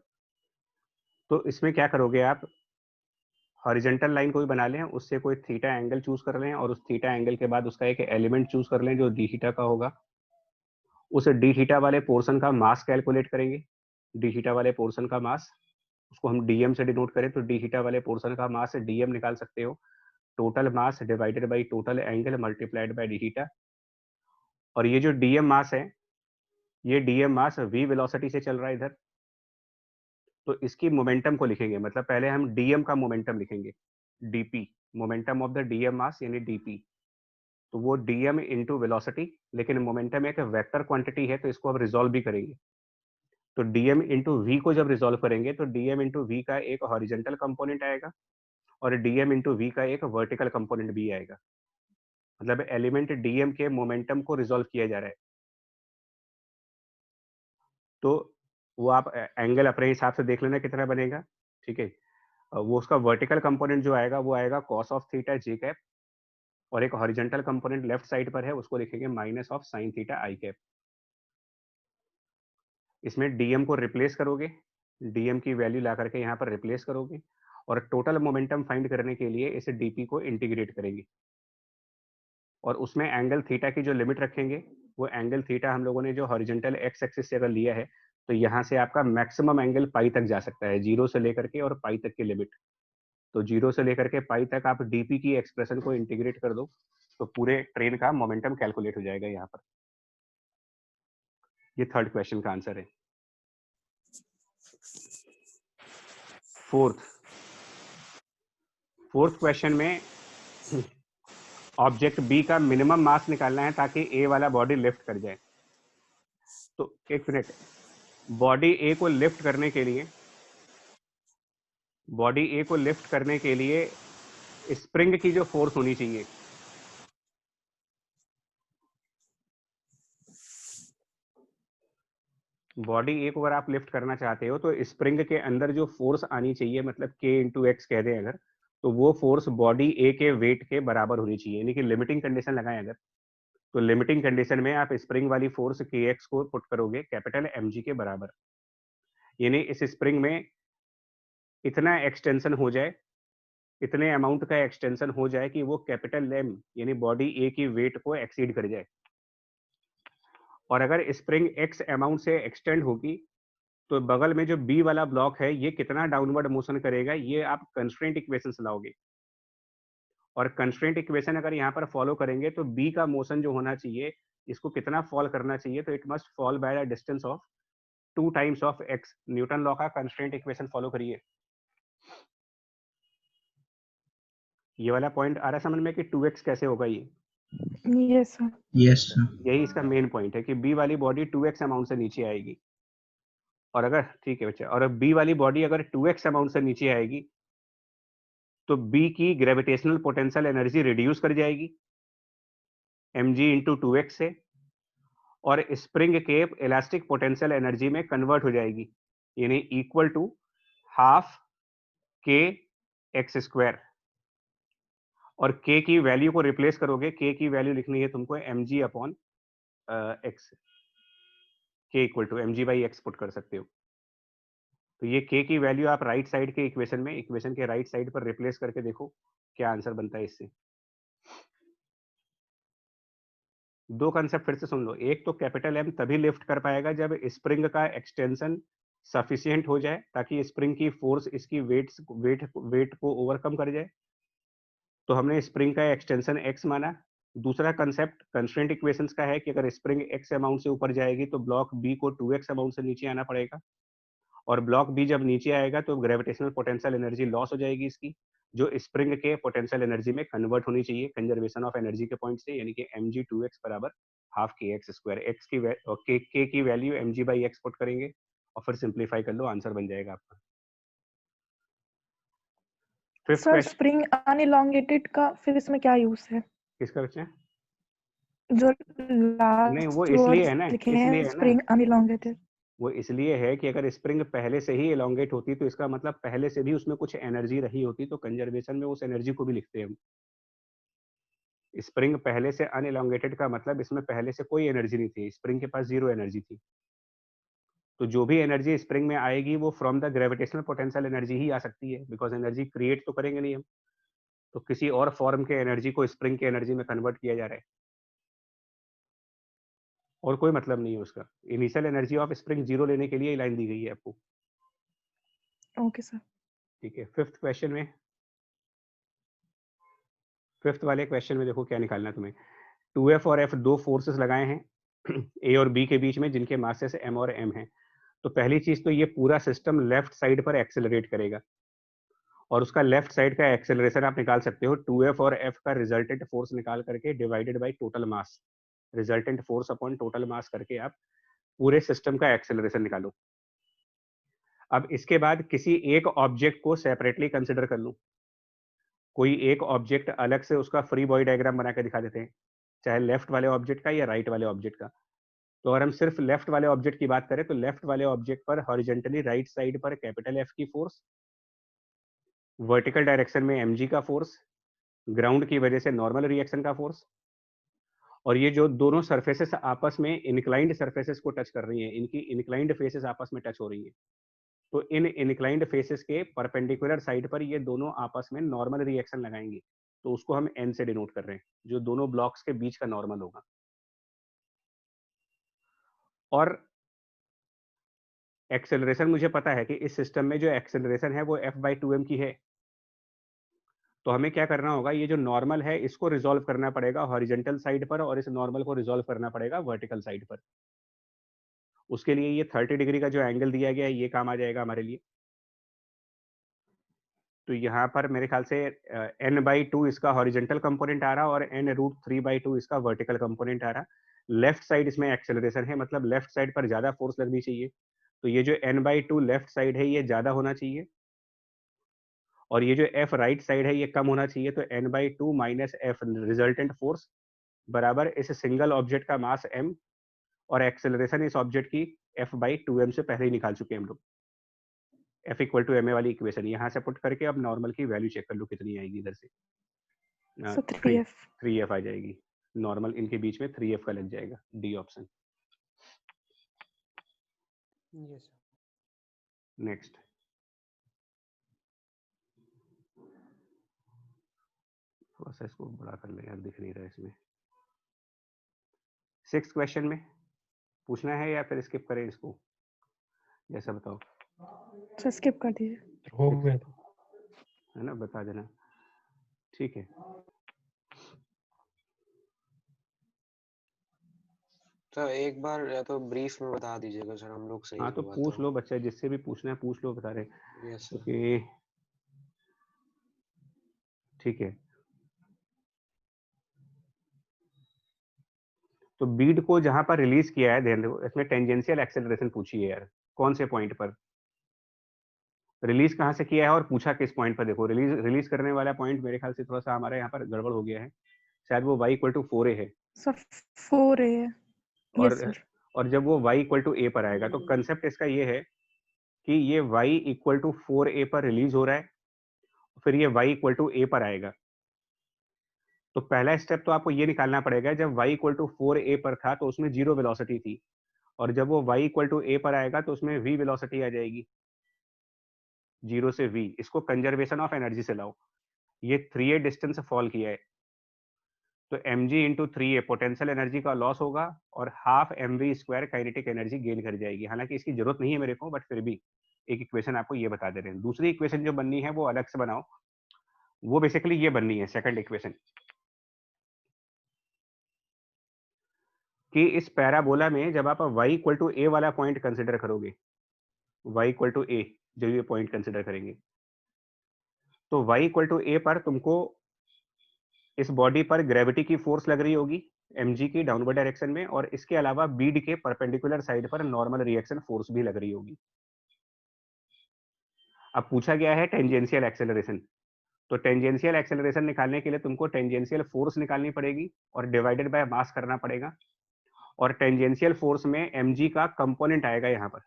तो इसमें क्या करोगे आप, हॉरिजॉन्टल लाइन कोई बना लें, उससे कोई थीटा एंगल चूज कर लें, और उस थीटा एंगल के बाद उसका एक एलिमेंट चूज कर लें जो डी थीटा का होगा। उस डी थीटा वाले पोर्शन का मास कैलकुलेट करेंगे। डी थीटा वाले पोर्शन का मास, उसको हम डीएम से डिनोट करें तो डी थीटा वाले पोर्शन का मास डीएम निकाल सकते हो, total mass divided by total angle multiplied by D theta. और ये जो डीएम मास है, ये डीएम मास v वेलोसिटी से चल रहा है इधर, तो इसकी मोमेंटम को लिखेंगे। मतलब पहले हम डीएम का मोमेंटम लिखेंगे, DP, momentum of the DM mass यानी डीपी। तो वो डीएम इंटू वेलोसिटी, लेकिन मोमेंटम एक वेक्टर क्वांटिटी है तो इसको अब रिजॉल्व भी करेंगे। तो डीएम इंटू वी को जब रिजॉल्व करेंगे तो डीएम इंटू वी का एक हॉरिजॉन्टल कंपोनेंट आएगा और डीएम इंटू वी का एक वर्टिकल कंपोनेंट भी आएगा। मतलब एलिमेंट डीएम के मोमेंटम को रिजॉल्व किया जा रहा है। तो वो आप एंगल अपने हिसाब से देख लेना कितना बनेगा, ठीक है। वो उसका वर्टिकल कंपोनेंट जो आएगा वो आएगा cos of theta J cap, और एक हॉरिजॉन्टल कंपोनेंट लेफ्ट साइड पर है, उसको लिखेंगे minus of sine theta I cap. इसमें डीएम को रिप्लेस करोगे, डीएम की वैल्यू ला करके यहाँ पर रिप्लेस करोगे, और टोटल मोमेंटम फाइंड करने के लिए इसे डीपी को इंटीग्रेट करेंगे, और उसमें एंगल थीटा की जो लिमिट रखेंगे, वो एंगल थीटा हम लोगों ने जो हॉरिजॉन्टल एक्स एक्सिस से अगर लिया है, तो यहाँ से आपका मैक्सिमम एंगल पाई तक जा सकता है, 0 से लेकर के और पाई तक की लिमिट। तो 0 से लेकर के पाई तक आप डीपी की एक्सप्रेशन को इंटीग्रेट कर दो, तो पूरे ट्रेन का मोमेंटम कैलकुलेट हो जाएगा यहाँ पर। ये थर्ड क्वेश्चन का आंसर है। फोर्थ क्वेश्चन में ऑब्जेक्ट बी का मिनिमम मास निकालना है ताकि ए वाला बॉडी लिफ्ट कर जाए। तो एक मिनट, बॉडी ए को लिफ्ट करने के लिए स्प्रिंग की जो फोर्स होनी चाहिए, बॉडी ए को अगर आप लिफ्ट करना चाहते हो तो स्प्रिंग के अंदर जो फोर्स आनी चाहिए, मतलब के इंटू एक्स कह दें अगर, तो वो फोर्स बॉडी ए के वेट के बराबर होनी चाहिए। यानी कि लिमिटिंग कंडीशन लगाएं अगर, तो लिमिटिंग कंडीशन में आप स्प्रिंग वाली फोर्स के एक्स को पुट करोगे कैपिटल एम जी के बराबर। यानी इस स्प्रिंग में इतना एक्सटेंशन हो जाए, इतने अमाउंट का एक्सटेंशन हो जाए कि वो कैपिटल एम यानी बॉडी ए की वेट को एक्सीड कर जाए। और अगर स्प्रिंग एक्स अमाउंट से एक्सटेंड होगी तो बगल में जो बी वाला ब्लॉक है ये कितना डाउनवर्ड मोशन करेगा, ये आप कंस्ट्रेंट इक्वेशन से लाओगे। और कंस्ट्रेंट इक्वेशन अगर यहाँ पर फॉलो करेंगे तो बी का मोशन जो होना चाहिए, इसको कितना फॉल करना चाहिए, तो it must fall by the distance of 2 times of x. Newton law का कंस्ट्रेंट इक्वेशन फॉलो करिए। ये वाला पॉइंट आ रहा है समझ में कि 2x कैसे होगा ये? Yes sir. Yes sir. यही इसका मेन पॉइंट है कि बी वाली बॉडी 2x अमाउंट से नीचे आएगी। और अगर ठीक है बच्चा, और बी वाली बॉडी अगर 2x अमाउंट से नीचे आएगी तो बी की ग्रेविटेशनल पोटेंशियल एनर्जी रिड्यूस कर जाएगी mg इंटू 2x से, और स्प्रिंग के इलास्टिक पोटेंशियल एनर्जी में कन्वर्ट हो जाएगी, यानी equal to half k x square. और k की वैल्यू को रिप्लेस करोगे, k की वैल्यू लिखनी है तुमको mg upon x, k equal to mg by x put कर सकते हो। तो ये k की वैल्यू आप राइट साइड के इक्वेशन में, इक्वेशन के राइट साइड पर रिप्लेस करके देखो क्या आंसर बनता है इससे। दो कंसेप्ट फिर से सुन लो। एक तो कैपिटल M तभी लिफ्ट कर पाएगा जब स्प्रिंग का एक्सटेंशन सफिशिएंट हो जाए ताकि स्प्रिंग की फोर्स इसकी वेट को ओवरकम कर जाए। तो हमने स्प्रिंग का एक्सटेंशन x माना। दूसरा कंसेप्ट कंस्ट्रेंट इक्वेशंस का है कि अगर स्प्रिंग x अमाउंट से ऊपर जाएगी तो ब्लॉक B को 2x अमाउंट से नीचे आना पड़ेगा, और ब्लॉक B जब नीचे आएगा तो ग्रेविटेशनल पोटेंशियल एनर्जी लॉस हो जाएगी इसकी, जो स्प्रिंग के पोटेंशियल एनर्जी में कन्वर्ट होनी चाहिए कंजर्वेशन ऑफ एनर्जी के पॉइंट से, यानी कि mg 2x बराबर half k x square. X की k की value mg by x put करेंगे और फिर सिंप्लीफाई कर लो, आंसर बन जाएगा आपका। फिफ्थ सर क्वेश्चन स्प्रिंग अनइलोंगेटेड का फिर इसमें क्या यूज है? किसका बच्चा? जो नहीं वो लास्ट इसलिए वर्ड्स है ना, लिखे इसलिए हैं है ना, स्प्रिंग अनइलोंगेटेड। वो इसलिए है कि अगर स्प्रिंग पहले से ही एलोंगेट होती तो इसका मतलब पहले से भी उसमें कुछ एनर्जी रही होती, तो कंजर्वेशन में उस एनर्जी को भी लिखते हैं हम। स्प्रिंग पहले से अनएलोंगेटेड का मतलब इसमें पहले से कोई एनर्जी नहीं थी, स्प्रिंग के पास जीरो एनर्जी थी। तो जो भी एनर्जी स्प्रिंग में आएगी वो from the gravitational potential energy ही आ सकती है, बिकॉज एनर्जी क्रिएट तो करेंगे नहीं हम, तो किसी और फॉर्म के एनर्जी को स्प्रिंग के एनर्जी में कन्वर्ट किया जा रहा है, और कोई मतलब नहीं है उसका। Initial energy of spring zero लेने के लिए लाइन दी गई है आपको। Okay sir. ठीक है, फिफ्थ क्वेश्चन में, फिफ्थ वाले क्वेश्चन में देखो क्या निकालना है तुम्हें। 2f और f दो फोर्सेस लगाए हैं a और b के बीच में, जिनके मासेस m और m हैं। तो पहली चीज तो ये पूरा सिस्टम लेफ्ट साइड पर एक्सेलरेट करेगा, और उसका लेफ्ट साइड का एक्सेलरेशन आप निकाल सकते हो 2f और f का रिजल्टेंट फोर्स निकाल करके divided by total mass, resultant force upon total mass करके आप पूरे सिस्टम का एक्सेलरेशन निकालो। अब इसके बाद किसी एक ऑब्जेक्ट को सेपरेटली कंसिडर कर लो, कोई एक ऑब्जेक्ट अलग से उसका फ्री बॉडी डायग्राम बना के दिखा देते हैं, चाहे लेफ्ट वाले ऑब्जेक्ट का या राइट वाले ऑब्जेक्ट का। तो अगर हम सिर्फ लेफ्ट वाले ऑब्जेक्ट की बात करें तो लेफ्ट वाले ऑब्जेक्ट पर हॉरिजॉन्टली राइट साइड पर कैपिटल एफ की फोर्स, वर्टिकल डायरेक्शन में mg का फोर्स, ग्राउंड की वजह से नॉर्मल रिएक्शन का फोर्स, और ये जो दोनों सरफेसेस आपस में इंक्लाइंड सरफेसेस को टच कर रही हैं, इनकी इंक्लाइंड फेसेस आपस में टच हो रही हैं, तो इन इंक्लाइंड फेसेस के परपेंडिकुलर साइड पर ये दोनों आपस में नॉर्मल रिएक्शन लगाएंगे, तो उसको हम n से डिनोट कर रहे हैं, जो दोनों ब्लॉक्स के बीच का नॉर्मल होगा। और एक्सेलरेशन मुझे पता है कि इस सिस्टम में जो एक्सेलरेशन है वो f/2m की है, तो हमें क्या करना होगा, ये जो नॉर्मल है इसको रिजॉल्व करना पड़ेगा हॉरिजॉन्टल साइड पर, और इस नॉर्मल को रिजॉल्व करना पड़ेगा वर्टिकल साइड पर। उसके लिए ये 30 डिग्री का जो एंगल दिया गया है ये काम आ जाएगा हमारे लिए। तो यहाँ पर मेरे ख्याल से n/2 इसका हॉरिजॉन्टल कंपोनेंट आ रहा और n√3/2 इसका वर्टिकल कंपोनेंट आ रहा। लेफ्ट साइड इसमें एक्सेलरेशन है, मतलब लेफ्ट साइड पर ज्यादा फोर्स लगनी चाहिए, तो ये जो n/2 लेफ्ट साइड है ये ज्यादा होना चाहिए, और ये जो f राइट साइड है ये कम होना चाहिए। तो n/2 minus f resultant force बराबर इस सिंगल ऑब्जेक्ट का मास m और एक्सेलरेशन इस ऑब्जेक्ट की f/2m से पहले ही निकाल चुके हैं हम लोग। f इक्वल टू ma वाली इक्वेशन यहाँ से पुट करके अब नॉर्मल की वैल्यू चेक कर लो कितनी आएगी, इधर से सर 3f 3f आ जाएगी, नॉर्मल इनके बीच में 3f का लग जाएगा, डी ऑप्शन। यस नेक्स्ट, थोड़ा सा इसको बड़ा कर ले यार, दिख नहीं रहा है इसमें। सिक्स्थ क्वेश्चन में पूछना है या फिर स्किप करें इसको? जैसा बताओ, सर स्किप कर दीजिए। हो गया तो। है ना, बता देना। ठीक है, तो एक बार या तो ब्रीफ में बता दीजिएगा सर, हम लोग सही हाँ तो होगा पूछ लो बच्चे, जिससे भी पूछना है पूछ लो, बता रहे यस सर। क्योंकि ठीक है। तो बीड को जहां पर रिलीज किया है, ध्यान दो, इसमें टेंजेंशियल एक्सेलरेशन पूछी है यार, कौन से पॉइंट पर रिलीज कहां से किया है और पूछा किस पॉइंट पर। देखो रिलीज रिलीज करने वाला पॉइंट मेरे ख्याल से थोड़ा सा हमारे यहाँ पर गड़बड़ हो गया है, शायद वो y इक्वल टू 4a है। सर 4 है। और यस सर। और जब वो y इक्वल टू a पर आएगा तो कंसेप्ट इसका ये है कि ये y इक्वल टू 4a पर रिलीज हो रहा है, फिर ये y इक्वल टू a पर आएगा। तो पहला स्टेप तो आपको ये निकालना पड़ेगा, जब y इक्वल टू 4a पर था तो उसमें 0 वेलोसिटी थी, और जब वो y इक्वल टू a पर आएगा तो उसमें v वेलोसिटी आ जाएगी, 0 से v। इसको कंजर्वेशन ऑफ एनर्जी से लाओ। ये 3a डिस्टेंस फॉल किया है, तो mg into 3a potential energy का लॉस होगा, और half mv square kinetic energy gain कर जाएगी। हालांकि इसकी जरूरत नहीं है मेरे को, बट फिर भी एक इक्वेशन आपको ये बता दे रहे हैं। दूसरी इक्वेशन जो बननी है वो अलग से बनाओ, वो बेसिकली ये बननी है सेकंड इक्वेशन, कि इस पैराबोला में जब आप y इक्वल टू a वाला पॉइंट कंसिडर करोगे, y इक्वल टू a जब ये पॉइंट कंसिडर करेंगे, तो y इक्वल टू a पर तुमको इस बॉडी पर ग्रेविटी की फोर्स लग रही होगी mg की डाउनवर्ड डायरेक्शन में, और इसके अलावा बीड के परपेंडिकुलर साइड पर नॉर्मल रिएक्शन फोर्स भी लग रही होगी। अब पूछा गया है टेंजेंशियल एक्सेलरेशन, तो टेंजेंशियल एक्सेलरेशन निकालने के लिए तुमको टेंजेंशियल फोर्स निकालनी पड़ेगी और डिवाइडेड बाय मास करना पड़ेगा, और टेंजेंशियल फोर्स में mg का कंपोनेंट आएगा। यहाँ पर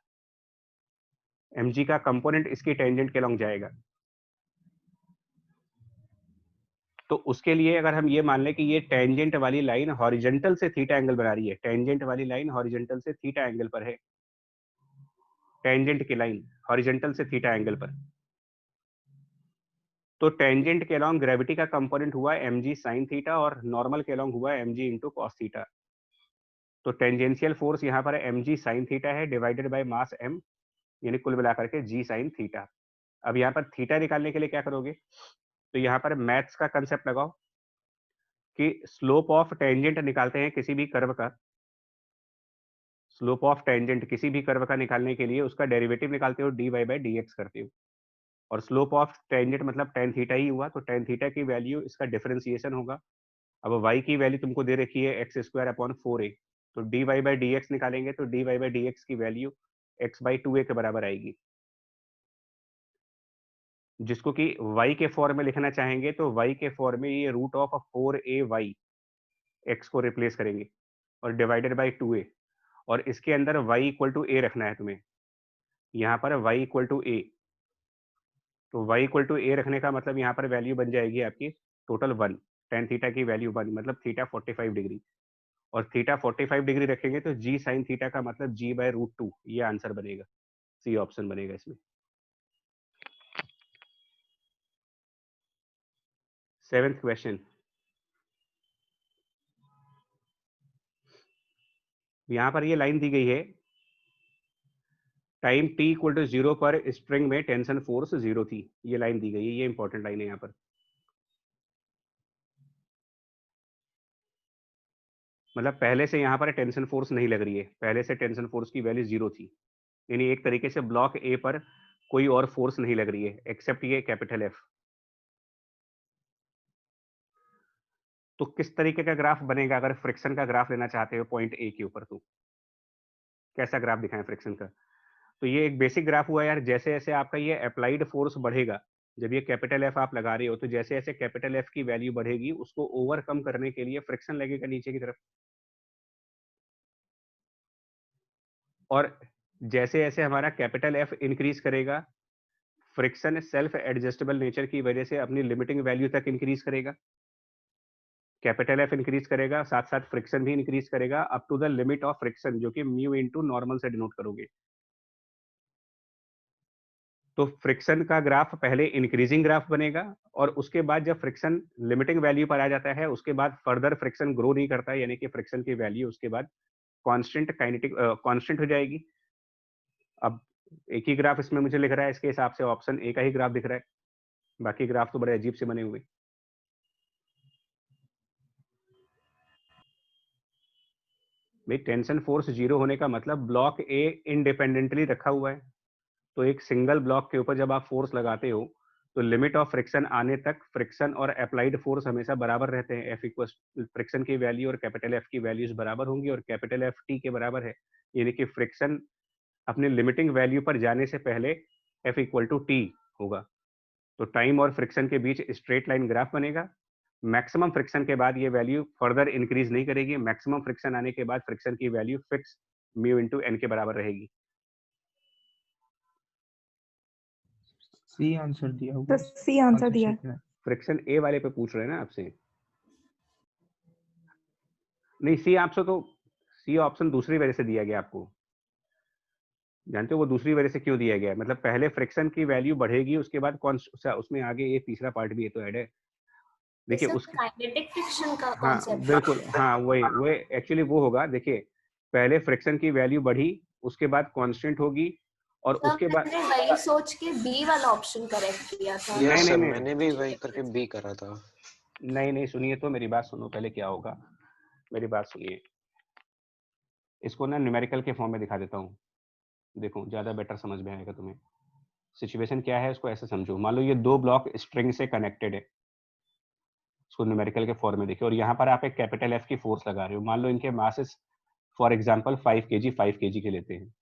mg का कंपोनेंट इसकी टेंजेंट के लॉन्ग जाएगा। तो उसके लिए अगर हम ये मान लें कि ये टेंजेंट वाली लाइन हॉरिजॉन्टल से थीटा एंगल बना रही है, टेंजेंट वाली लाइन हॉरिजॉन्टल से थीटा एंगल पर है, टेंजेंट की लाइन हॉरिजॉन्टल से थीटा एंगल पर, तो टेंजेंट के अलॉन्ग ग्रेविटी का कंपोनेंट हुआ mg sin थीटा, और नॉर्मल के अलॉन्ग हुआ mg इंटू कॉस थीटा। तो टेंजेंशियल फोर्स यहाँ पर mg sin थीटा है डिवाइडेड बाय मास m, यानी कुल मिलाकर के g sin थीटा। अब यहाँ पर थीटा निकालने के लिए क्या करोगे, तो यहाँ पर मैथ्स का कंसेप्ट लगाओ कि स्लोप ऑफ टेंजेंट निकालते हैं किसी भी कर्व का, स्लोप ऑफ टेंजेंट किसी भी कर्व का निकालने के लिए उसका डेरिवेटिव निकालते हो dy बाय dx करते हो, और स्लोप ऑफ टेंजेंट मतलब tan थीटा ही हुआ, तो tan थीटा की वैल्यू इसका डिफरेंशिएशन होगा। अब y की वैल्यू तुमको दे रखी है x स्क्वायर अपॉन 4a, तो dy बाय dx निकालेंगे तो dy बाय dx की वैल्यू x बाई 2a के बराबर आएगी, जिसको कि y के फॉर्म में लिखना चाहेंगे तो y के फॉर्म में ये रूट ऑफ 4ay x को रिप्लेस करेंगे और डिवाइडेड बाई 2a, और इसके अंदर y इक्वल टू a रखना है तुम्हें। यहाँ पर y इक्वल टू a, तो y इक्वल टू a रखने का मतलब यहाँ पर वैल्यू बन जाएगी आपकी टोटल 1, tan थीटा की वैल्यू 1 मतलब थीटा 45 डिग्री, और थीटा 45 डिग्री रखेंगे तो g sin थीटा का मतलब g बाय रूट 2, ये आंसर बनेगा, सी ऑप्शन बनेगा इसमें। 7th क्वेश्चन, यहाँ पर ये लाइन दी गई है, टाइम t इक्वल टू 0 पर स्प्रिंग में टेंशन फोर्स 0 थी, ये लाइन दी गई है, ये इंपॉर्टेंट लाइन है यहाँ पर। मतलब पहले से यहाँ पर टेंशन फोर्स नहीं लग रही है, पहले से टेंशन फोर्स की वैल्यू 0 थी, यानी एक तरीके से ब्लॉक ए पर कोई और फोर्स नहीं लग रही है एक्सेप्ट ये कैपिटल एफ। तो किस तरीके का ग्राफ बनेगा अगर फ्रिक्शन का ग्राफ लेना चाहते हो पॉइंट ए के ऊपर, तो कैसा ग्राफ दिखाएं फ्रिक्शन का। तो ये एक बेसिक ग्राफ हुआ यार, जैसे जैसे आपका ये अप्लाइड फोर्स बढ़ेगा, जब ये कैपिटल एफ आप लगा रहे हो, तो जैसे जैसे कैपिटल एफ की वैल्यू बढ़ेगी उसको ओवरकम करने के लिए फ्रिक्शन लगेगा नीचे की तरफ, और जैसे जैसे हमारा कैपिटल एफ इंक्रीज करेगा, फ्रिक्शन सेल्फ एडजस्टेबल नेचर की वजह से अपनी लिमिटिंग वैल्यू तक इंक्रीज करेगा। कैपिटल एफ इंक्रीज करेगा, साथ साथ फ्रिक्शन भी इंक्रीज करेगा up to the limit of friction, जो कि म्यू इनटू नॉर्मल से डिनोट करोगे। तो फ्रिक्शन का ग्राफ पहले इंक्रीजिंग ग्राफ बनेगा, और उसके बाद जब फ्रिक्शन लिमिटिंग वैल्यू पर आ जाता है उसके बाद फर्दर फ्रिक्शन ग्रो नहीं करता है, यानी कि फ्रिक्शन की वैल्यू उसके बाद कांस्टेंट काइनेटिक कांस्टेंट हो जाएगी। अब एक ही ग्राफ इसमें मुझे लिख रहा है, इसके हिसाब से ऑप्शन ए का ही ग्राफ दिख रहा है, बाकी ग्राफ तो बड़े अजीब से बने हुए। भाई टेंशन फोर्स 0 होने का मतलब ब्लॉक ए इंडिपेंडेंटली रखा हुआ है, तो एक सिंगल ब्लॉक के ऊपर जब आप फोर्स लगाते हो तो लिमिट ऑफ फ्रिक्शन आने तक फ्रिक्शन और अप्लाइड फोर्स हमेशा बराबर रहते हैं। एफ इक्वल फ्रिक्शन की वैल्यू और कैपिटल एफ की वैल्यूज बराबर होंगी और कैपिटल एफ टी के बराबर है, यानी कि फ्रिक्शन अपने लिमिटिंग वैल्यू पर जाने से पहले एफ इक्वल टू टी होगा। तो टाइम और फ्रिक्शन के बीच स्ट्रेट लाइन ग्राफ बनेगा। मैक्सिमम फ्रिक्शन के बाद ये वैल्यू फर्दर इंक्रीज नहीं करेगी, मैक्सिमम फ्रिक्शन आने के बाद फ्रिक्शन की value fix mu into N के बराबर रहेगी। सी आंसर दिया तो हुआ सी आंसर दिया है। फ्रिक्शन ए वाले पे पूछ रहे हैं ना आपसे? नहीं, सी आपसे तो सी ऑप्शन दूसरी वजह से दिया गया आपको। जानते हो वो दूसरी वजह से क्यों दिया गया है? मतलब पहले फ्रिक्शन की वैल्यू बढ़ेगी, उसके बाद कौन उसमें आगे ये तीसरा पार्ट भी है तो ऐड है। देखिए उसके काइनेटिक फ्रिक्शन का हाँ कॉन्सेप्ट। बिल्कुल, हाँ वही एक्चुअली वो होगा। देखिए पहले फ्रिक्शन की वैल्यू बढ़ी, उसके बाद कांस्टेंट होगी और उसके बाद मैंने वही सोच के बी वाला ऑप्शन करेक्ट किया था। यस सर, नहीं मैंने भी वही करके बी करा था। नहीं सुनिए तो मेरी बात सुनो पहले। क्या होगा, मेरी बात सुनिए। इसको ना न्यूमेरिकल के फॉर्म में दिखा देता हूँ, देखो ज्यादा बेटर समझ में आएगा तुम्हें। सिचुएशन क्या है उसको ऐसे समझो। मान लो ये दो ब्लॉक स्ट्रिंग से कनेक्टेड है, इसको न्यूमेरिकल के फॉर्म में देखिए, और यहाँ पर आप एक कैपिटल एफ की फोर्स लगा रहे हो। मान लो इनके मासेस फॉर एग्जांपल 5 kg के लेते हैं,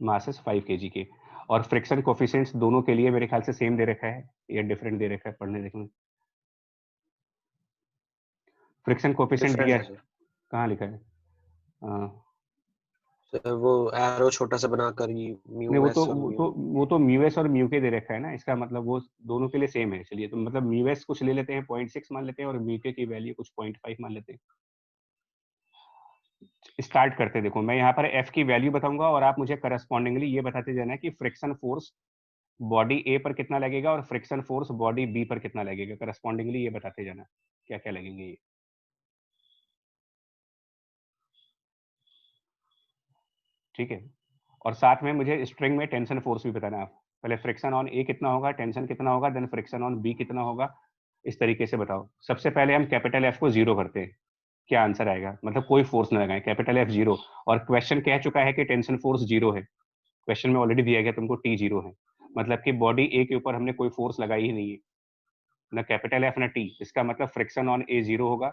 मासेस 5 kg के, और फ्रिक्शन कोफिशिएंट्स दोनों के लिए मेरे ख्याल से सेम दे रखा है या डिफरेंट दे रखा है, पढ़ने देखने। फ्रिक्शन कोफिशिएंट दिया है, कहाँ लिखा है? सर वो एरो छोटा सा बनाकर नहीं वो तो म्यू एस और म्यू के दे रखा है ना, इसका मतलब वो दोनों के लिए सेम है। चलिए तो मतलब म्यू एस कुछ ले लेते हैं 0.6 मान लेते हैं और म्यू के की वैल्यू कुछ 0.5 मान लेते हैं। स्टार्ट करते हैं। देखो मैं यहाँ पर एफ की वैल्यू बताऊंगा और आप मुझे करस्पॉन्डिंगली ये बताते जाना कि फ्रिक्शन फोर्स बॉडी ए पर कितना लगेगा और फ्रिक्शन फोर्स बॉडी बी पर कितना लगेगा। करस्पॉन्डिंगली ये बताते जाना क्या क्या लगेंगे ये। ठीक है, और साथ में मुझे स्ट्रिंग में टेंशन फोर्स भी बताना है। पहले फ्रिक्शन ऑन ए कितना होगा, टेंशन कितना होगा, देन फ्रिक्शन ऑन बी कितना होगा, इस तरीके से बताओ। सबसे पहले हम कैपिटल एफ को 0 करते हैं, क्या आंसर आएगा? मतलब कोई फोर्स ना लगाएं, कैपिटल एफ 0। और क्वेश्चन कह चुका है कि टेंशन फोर्स 0 है, क्वेश्चन में ऑलरेडी दिया गया तुमको टी 0 है, मतलब कि बॉडी ए के ऊपर हमने कोई फोर्स लगाई ही नहीं है, ना कैपिटल एफ ना टी। इसका मतलब फ्रिक्शन ऑन ए 0 होगा,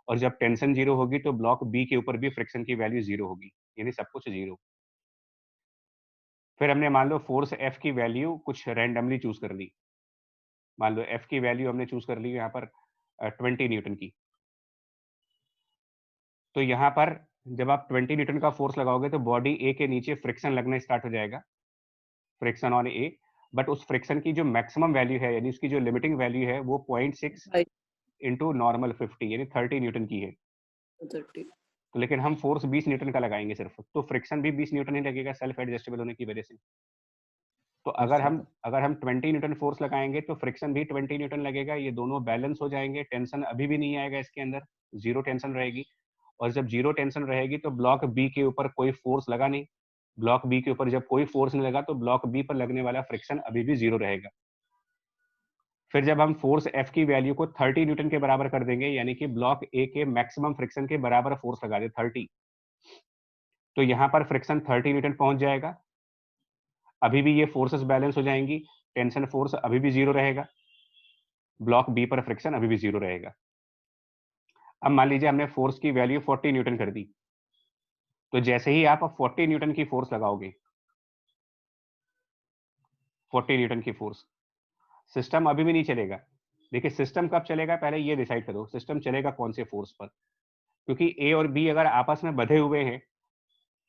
और जब टेंशन 0 होगी तो ब्लॉक बी के ऊपर भी फ्रिक्शन की वैल्यू 0 होगी, यानी सब कुछ 0। फिर हमने मान लो फोर्स एफ की वैल्यू कुछ रैंडमली चूज कर ली। मान लो एफ की वैल्यू हमने चूज कर ली यहाँ पर 20 न्यूटन की। तो यहाँ पर जब आप 20 न्यूटन का फोर्स लगाओगे तो बॉडी ए के नीचे फ्रिक्शन लगना स्टार्ट हो जाएगा, फ्रिक्शन ऑन ए। बट उस फ्रिक्शन की जो मैक्सिमम वैल्यू है, यानी उसकी जो लिमिटिंग वैल्यू है, वो 0.6 इंटू नॉर्मल 50 यानी 30 न्यूटन की है। तो लेकिन हम फोर्स 20 न्यूटन का लगाएंगे सिर्फ, तो फ्रिक्शन भी 20 न्यूटन ही लगेगा सेल्फ एडजस्टेबल होने की वजह से। तो अगर हम 20 न्यूटन फोर्स लगाएंगे तो फ्रिक्शन भी 20 न्यूटन लगेगा, ये दोनों बैलेंस हो जाएंगे। टेंशन अभी भी नहीं आएगा इसके अंदर, 0 टेंशन रहेगी। और जब 0 टेंशन रहेगी तो ब्लॉक बी के ऊपर कोई फोर्स लगा नहीं, ब्लॉक बी के ऊपर जब कोई फोर्स नहीं लगा तो ब्लॉक बी पर लगने वाला फ्रिक्शन अभी भी 0 रहेगा। फिर जब हम फोर्स एफ की वैल्यू को 30 न्यूटन के बराबर कर देंगे, यानी कि ब्लॉक ए के मैक्सिमम फ्रिक्शन के बराबर फोर्स लगा दे 30, तो यहाँ पर फ्रिक्शन 30 न्यूटन पहुंच जाएगा। अभी भी ये फोर्सेस बैलेंस हो जाएंगी, टेंशन फोर्स अभी भी 0 रहेगा, ब्लॉक बी पर फ्रिक्शन अभी भी 0 रहेगा। अब मान लीजिए हमने फोर्स की वैल्यू 40 न्यूटन कर दी, तो जैसे ही आप 40 न्यूटन की फोर्स लगाओगे, 40 न्यूटन की फोर्स, सिस्टम अभी भी नहीं चलेगा। देखिए सिस्टम कब चलेगा पहले ये डिसाइड करो, सिस्टम चलेगा कौन से फोर्स पर। क्योंकि ए और बी अगर आपस में बंधे हुए हैं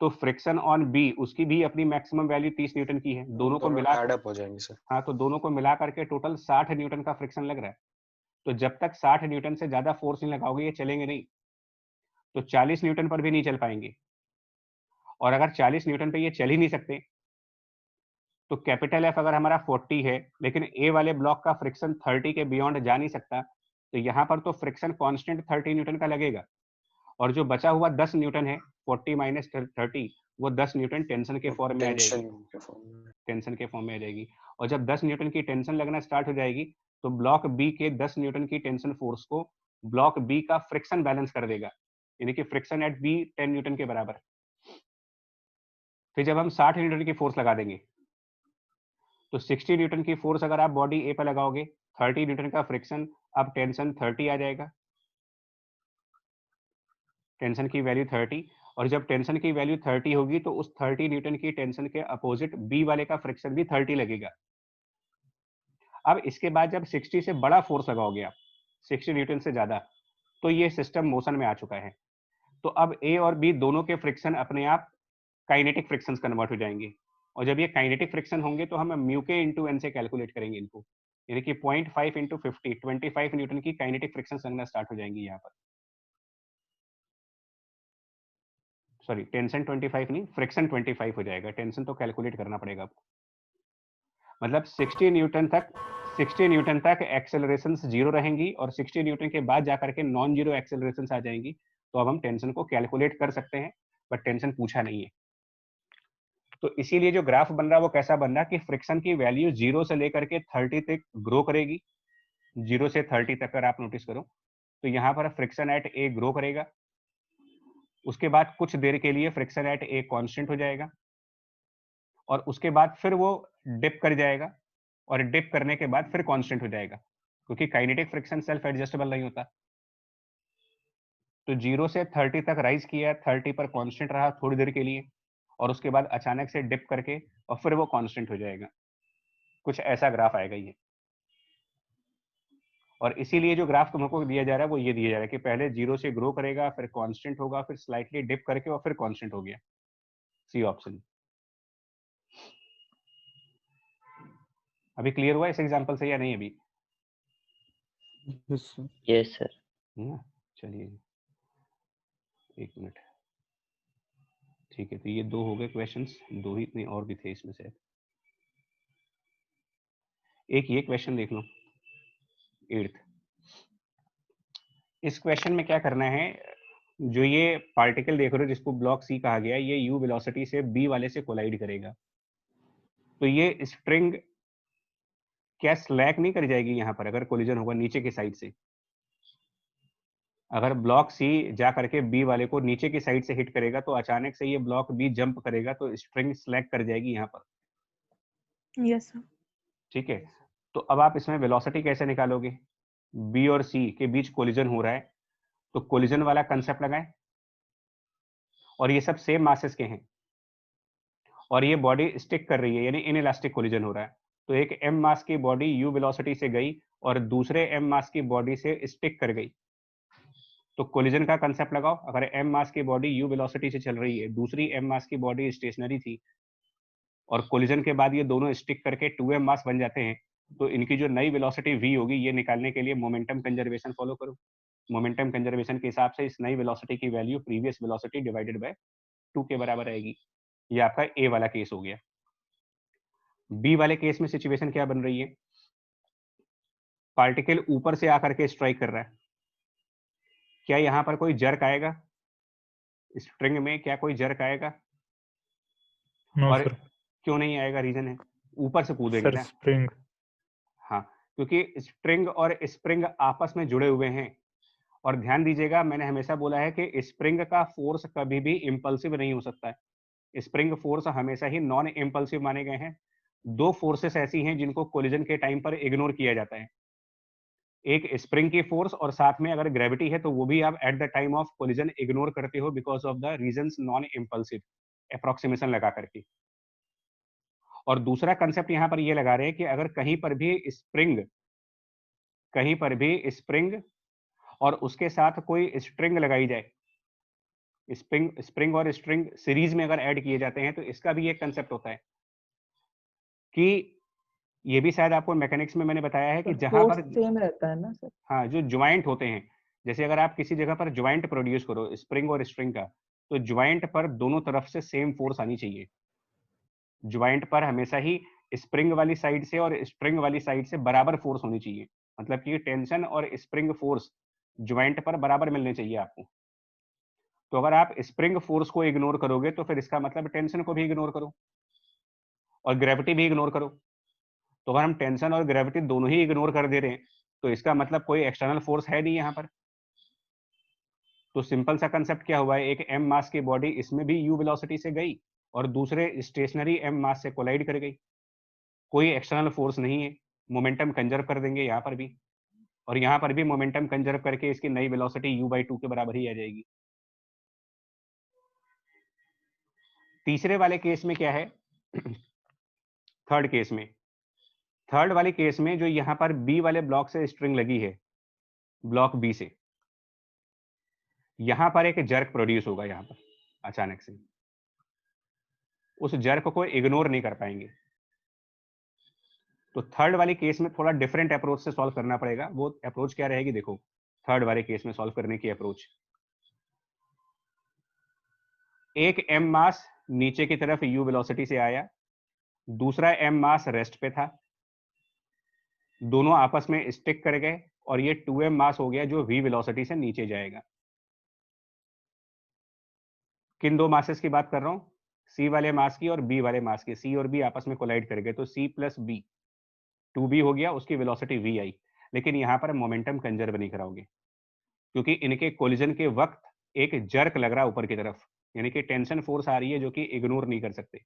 तो फ्रिक्शन ऑन बी उसकी भी अपनी मैक्सिमम वैल्यू 30 न्यूटन की है, दोनों को मिला ऐड अप हो जाएंगे सर। हाँ, तो दोनों को मिला करके टोटल 60 न्यूटन का फ्रिक्शन लग रहा है। तो जब तक 60 न्यूटन से ज्यादा फोर्स नहीं लगाओगे ये चलेंगे नहीं, तो 40 न्यूटन पर भी नहीं चल पाएंगे। और अगर 40 न्यूटन पे ये चल ही नहीं सकते तो कैपिटल एफ अगर हमारा 40 है लेकिन ए वाले ब्लॉक का फ्रिक्शन 30 के बियॉन्ड जा नहीं सकता, तो यहाँ पर तो फ्रिक्शन कांस्टेंट 30 न्यूटन का लगेगा। और जो बचा हुआ 10 न्यूटन है 40 माइनस 30 वो 10 न्यूटन टेंशन के फॉर्म में आ जाएगी, टेंशन के फॉर्म में आ जाएगी। और जब 10 न्यूटन की टेंशन लगना स्टार्ट हो जाएगी तो ब्लॉक बी के 10 न्यूटन की टेंशन फोर्स को ब्लॉक बी का फ्रिक्शन बैलेंस कर देगा, यानी कि फ्रिक्शन एट बी 10 न्यूटन के बराबर। फिर जब हम 60 न्यूटन की फोर्स लगा देंगे तो 60 न्यूटन की फोर्स अगर आप बॉडी ए पर लगाओगे 30 न्यूटन का फ्रिक्शन, अब टेंशन 30 आ जाएगा, टेंशन की वैल्यू 30। और जब टेंशन की वैल्यू 30 होगी तो उस 30 न्यूटन की टेंशन के अपोजिट बी वाले का फ्रिक्शन भी 30 लगेगा। अब इसके बाद जब 60 से बड़ा फोर्स लगाओगे आप, 60 न्यूटन से ज्यादा, तो ये सिस्टम मोशन में आ चुका है। तो अब ए और बी दोनों के फ्रिक्शन अपने आप काइनेटिक फ्रिक्शंस कन्वर्ट हो जाएंगे, और जब ये काइनेटिक फ्रिक्शन होंगे तो हम म्यू के इंटू एन से कैलकुलेट करेंगे इनको, यानी कि 0.5 इंटू 50 25 न्यूटन की काइनेटिक फ्रिक्शन लगना स्टार्ट हो जाएंगी यहाँ पर। सॉरी, टेंशन 25 नहीं, फ्रिक्शन 25 हो जाएगा, टेंशन तो कैलकुलेट करना पड़ेगा आपको। मतलब 60 न्यूटन तक एक्सेलरेशंस जीरो रहेंगी और 60 न्यूटन के बाद जाकर के नॉन जीरो एक्सेलरेशंस आ जाएंगी। तो अब हम टेंशन को कैलकुलेट कर सकते हैं, बट टेंशन पूछा नहीं है। तो इसीलिए जो ग्राफ बन रहा है वो कैसा बन रहा है कि फ्रिक्शन की वैल्यू 0 से लेकर के 30 तक ग्रो करेगी, 0 से 30 तक अगर आप नोटिस करो तो यहाँ पर फ्रिक्शन एट ए ग्रो करेगा, उसके बाद कुछ देर के लिए फ्रिक्शन एट ए कांस्टेंट हो जाएगा, और उसके बाद फिर वो डिप कर जाएगा, और डिप करने के बाद फिर कांस्टेंट हो जाएगा, क्योंकि काइनेटिक फ्रिक्शन सेल्फ एडजस्टेबल नहीं होता। तो 0 से 30 तक राइज किया, 30 पर कांस्टेंट रहा थोड़ी देर के लिए, और उसके बाद अचानक से डिप करके और फिर वो कांस्टेंट हो जाएगा। कुछ ऐसा ग्राफ आएगा ये। और इसीलिए जो ग्राफ तुमको दिया जा रहा है वो ये दिया जा रहा है कि पहले 0 से ग्रो करेगा, फिर कांस्टेंट होगा, फिर स्लाइटली डिप करके और फिर कांस्टेंट हो गया। C option. अभी क्लियर हुआ इस एग्जांपल से या नहीं अभी? Yes sir. चलिए एक मिनट। ठीक है, तो ये दो हो गए क्वेश्चंस, दो ही इतने और भी थे इसमें से। एक ये क्वेश्चन देख लो 8th। इस क्वेश्चन में क्या करना है, जो ये पार्टिकल देख रहे हो जिसको ब्लॉक सी कहा गया, ये यू वेलोसिटी से बी वाले से कोलाइड करेगा। तो ये स्प्रिंग क्या स्लैक नहीं कर जाएगी यहाँ पर अगर कोलिजन होगा नीचे की साइड से? अगर ब्लॉक सी जा करके बी वाले को नीचे की साइड से हिट करेगा तो अचानक से ये ब्लॉक बी जंप करेगा तो स्प्रिंग स्लैक कर जाएगी यहाँ पर। Yes sir. ठीक है, तो अब आप इसमें वेलोसिटी कैसे निकालोगे? बी और सी के बीच कोलिजन हो रहा है, तो कोलिजन वाला कंसेप्ट लगाएं, और ये सब सेम मासेस के हैं, और ये बॉडी स्टिक कर रही है, यानी इनइलास्टिक कोलिजन हो रहा है। तो एक एम मास की बॉडी यू वेलोसिटी से गई और दूसरे एम मास की बॉडी से स्टिक कर गई, तो कोलिजन का कंसेप्ट लगाओ। अगर एम मास की बॉडी यू वेलोसिटी से चल रही है, दूसरी एम मास की बॉडी स्टेशनरी थी, और कोलिजन के बाद ये दोनों स्टिक करके 2m मास बन जाते हैं, तो इनकी जो नई वेलोसिटी v होगी, ये निकालने के लिए मोमेंटम कंजर्वेशन फॉलो करो। मोमेंटम कंजर्वेशन के हिसाब से इस नई वेलोसिटी की value previous velocity divided by 2 के बराबर आएगी। ये आपका ए वाला केस हो गया। बी वाले केस में सिचुएशन क्या बन रही है? पार्टिकल ऊपर से आकर के स्ट्राइक कर रहा है, क्या यहाँ पर कोई जर्क आएगा? स्ट्रिंग में क्या कोई जर्क आएगा? नो और सर। क्यों नहीं आएगा? रीजन है ऊपर से कूदेंगे सर ना। स्प्रिंग। हाँ, क्योंकि स्प्रिंग और स्प्रिंग आपस में जुड़े हुए हैं। और ध्यान दीजिएगा, मैंने हमेशा बोला है कि स्प्रिंग का फोर्स कभी भी इंपल्सिव नहीं हो सकता है। स्प्रिंग फोर्स हमेशा ही नॉन इंपल्सिव माने गए हैं। दो फोर्सेस ऐसी हैं जिनको कोलिजन के टाइम पर इग्नोर किया जाता है, एक स्प्रिंग की फोर्स, और साथ में अगर ग्रेविटी है तो वो भी आप at the time of collision ignore करते हो because of the reasons non impulsive, approximation लगा करके। और दूसरा कंसेप्ट यहाँ पर ये लगा रहे हैं कि अगर कहीं पर भी स्प्रिंग और उसके साथ कोई स्ट्रिंग लगाई जाए, स्प्रिंग और स्ट्रिंग सीरीज में अगर ऐड किए जाते हैं, तो इसका भी एक कंसेप्ट होता है कि ये भी शायद आपको मैकेनिक्स में मैंने बताया है कि जहां पर सेम रहता है ना सर? हाँ, जो ज्वाइंट होते हैं, जैसे अगर आप किसी जगह पर ज्वाइंट प्रोड्यूस करो स्प्रिंग और स्ट्रिंग का, तो ज्वाइंट पर दोनों तरफ से सेम फोर्स आनी चाहिए। ज्वाइंट पर हमेशा ही स्प्रिंग वाली साइड से और स्प्रिंग वाली साइड से बराबर फोर्स होनी चाहिए, मतलब कि टेंशन और स्प्रिंग फोर्स ज्वाइंट पर बराबर मिलने चाहिए आपको। तो अगर आप स्प्रिंग फोर्स को इग्नोर करोगे तो फिर इसका मतलब टेंशन को भी इग्नोर करो और ग्रेविटी भी इग्नोर करो। तो अगर हम टेंशन और ग्रेविटी दोनों ही इग्नोर कर दे रहे हैं तो इसका मतलब कोई एक्सटर्नल फोर्स है नहीं यहाँ पर। तो सिंपल सा कंसेप्ट क्या हुआ है, एक एम मास की बॉडी इसमें भी यू वेलोसिटी से गई और दूसरे स्टेशनरी एम मास से कोलाइड कर गई, कोई एक्सटर्नल फोर्स नहीं है, मोमेंटम कंजर्व कर देंगे यहाँ पर भी, और यहाँ पर भी मोमेंटम कंजर्व करके इसकी नई वेलोसिटी u/2 के बराबर ही आ जाएगी। तीसरे वाले केस में क्या है, थर्ड केस में, थर्ड वाले केस में जो यहाँ पर बी वाले ब्लॉक से स्ट्रिंग लगी है, ब्लॉक बी से, यहां पर एक जर्क प्रोड्यूस होगा यहाँ पर अचानक से, उस जर्क को इग्नोर नहीं कर पाएंगे। तो थर्ड वाले केस में थोड़ा डिफरेंट अप्रोच से सॉल्व करना पड़ेगा। वो अप्रोच क्या रहेगी, देखो थर्ड वाले केस में सॉल्व करने की अप्रोच, एक एम मास नीचे की तरफ यू वेलोसिटी से आया, दूसरा एम मास रेस्ट पे था, दोनों आपस में स्टिक कर गए और ये 2m मास हो गया जो v वेलोसिटी से नीचे जाएगा। किन दो मासेस की बात कर रहा हूं, c वाले मास की और b वाले मास की। c और b आपस में कोलाइड कर गए तो c प्लस b 2b हो गया, उसकी वेलोसिटी v आई। लेकिन यहां पर मोमेंटम कंजर्व नहीं कराओगे क्योंकि इनके कोलिजन के वक्त एक जर्क लग रहा है ऊपर की तरफ, यानी कि टेंशन फोर्स आ रही है जो कि इग्नोर नहीं कर सकते।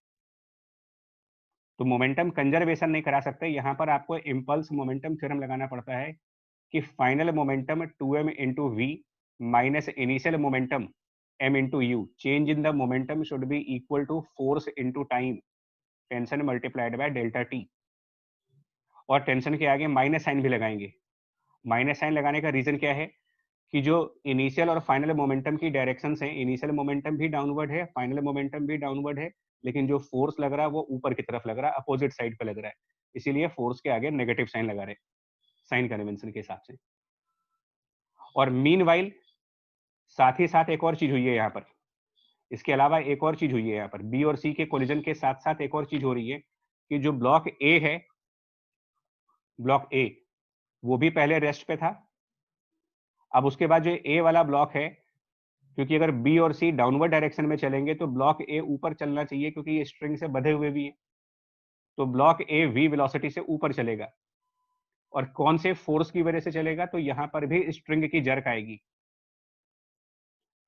तो मोमेंटम कंजर्वेशन नहीं करा सकते, यहां पर आपको इंपल्स मोमेंटम थ्योरम लगाना पड़ता है कि final momentum 2m into v minus initial momentum m into u, change in the momentum should be equal to force into time, tension multiplied by delta t. और टेंशन के आगे minus sign भी लगाएंगे। Minus sign लगाने का reason क्या है कि जो इनिशियल और फाइनल मोमेंटम की डायरेक्शन हैं, इनिशियल मोमेंटम भी डाउनवर्ड है, फाइनल मोमेंटम भी डाउनवर्ड है, लेकिन जो फोर्स लग रहा है वो ऊपर की तरफ लग रहा है, अपोजिट साइड पे लग रहा है, इसीलिए फोर्स के आगे नेगेटिव साइन लगा रहे, साइन कन्वेंशन के हिसाब से। और मीनवाइल साथ ही साथ एक और चीज हुई है यहाँ पर, इसके अलावा एक और चीज हुई है यहाँ पर, बी और सी के कोलिजन के साथ साथ एक और चीज हो रही है कि जो ब्लॉक ए है, ब्लॉक ए, वो भी पहले रेस्ट पे था। अब उसके बाद जो ए वाला ब्लॉक है, क्योंकि अगर बी और सी डाउनवर्ड डायरेक्शन में चलेंगे तो ब्लॉक ए ऊपर चलना चाहिए क्योंकि ये स्ट्रिंग से बंधे हुए भी है, तो ब्लॉक ए वी वेलोसिटी से ऊपर चलेगा। और कौन से फोर्स की वजह से चलेगा, तो यहां पर भी स्ट्रिंग की जर्क आएगी।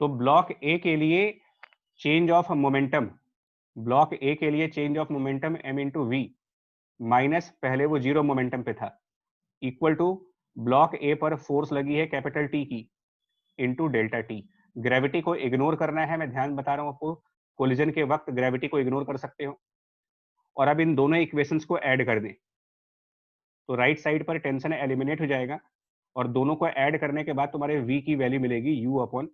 तो ब्लॉक ए के लिए change of momentum, block A के लिए change of momentum m into v minus, पहले वो जीरो मोमेंटम पे था, इक्वल टू ब्लॉक ए पर फोर्स लगी है कैपिटल टी की इंटू डेल्टा टी। ग्रेविटी को इग्नोर करना है, मैं ध्यान बता रहा हूं आपको, कोलिजन के वक्त ग्रेविटी को इग्नोर कर सकते हो। और अब इन दोनों इक्वेशंस को ऐड कर दें तो राइट साइड पर टेंशन एलिमिनेट हो जाएगा और दोनों को ऐड करने के बाद तुम्हारे v की वैल्यू मिलेगी u/3,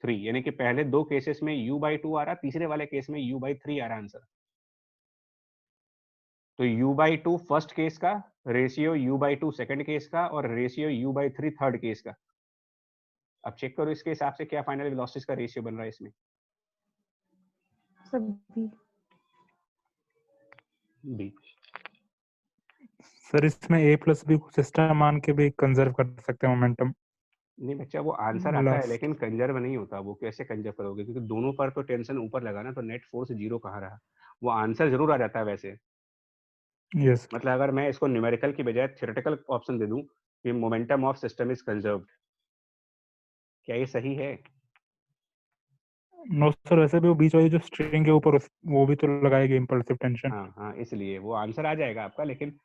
यानी कि पहले दो केसेस में u/2 आ रहा, तीसरे वाले केस में u/3 आ रहा आंसर। तो u/2 फर्स्ट केस का, रेशियो u/2 सेकंड केस का और रेशियो u/3 थर्ड केस का। अब चेक करो इसके हिसाब से क्या फाइनल वेलोसिटीज का रेशियो बन रहा है इसमें। सभी बी, सर इसमें a प्लस बी को सिस्टम मान के भी कंजर्व कर सकते हैं मोमेंटम। नहीं बच्चा, वो आंसर आता है लेकिन कंजर्व नहीं होता। वो कैसे कंजर्व करोगे, क्योंकि दोनों पर तो टेंशन ऊपर लगा ना, तो नेट फोर्स जीरो कहाँ रहा। वो आंसर जरूर आ जाता है वैसे। यस मतलब अगर मैं इसको न्यूमेरिकल की बजाय थ्योरेटिकल ऑप्शन दे दूं कि momentum of system is conserved, क्या ये सही है? नो सर, वैसे भी वो बीच वाली जो स्ट्रिंग के ऊपर वो भी तो लगाएगी इंपल्सिव टेंशन। हाँ हाँ, इसलिए वो आंसर आ जाएगा आपका। लेकिन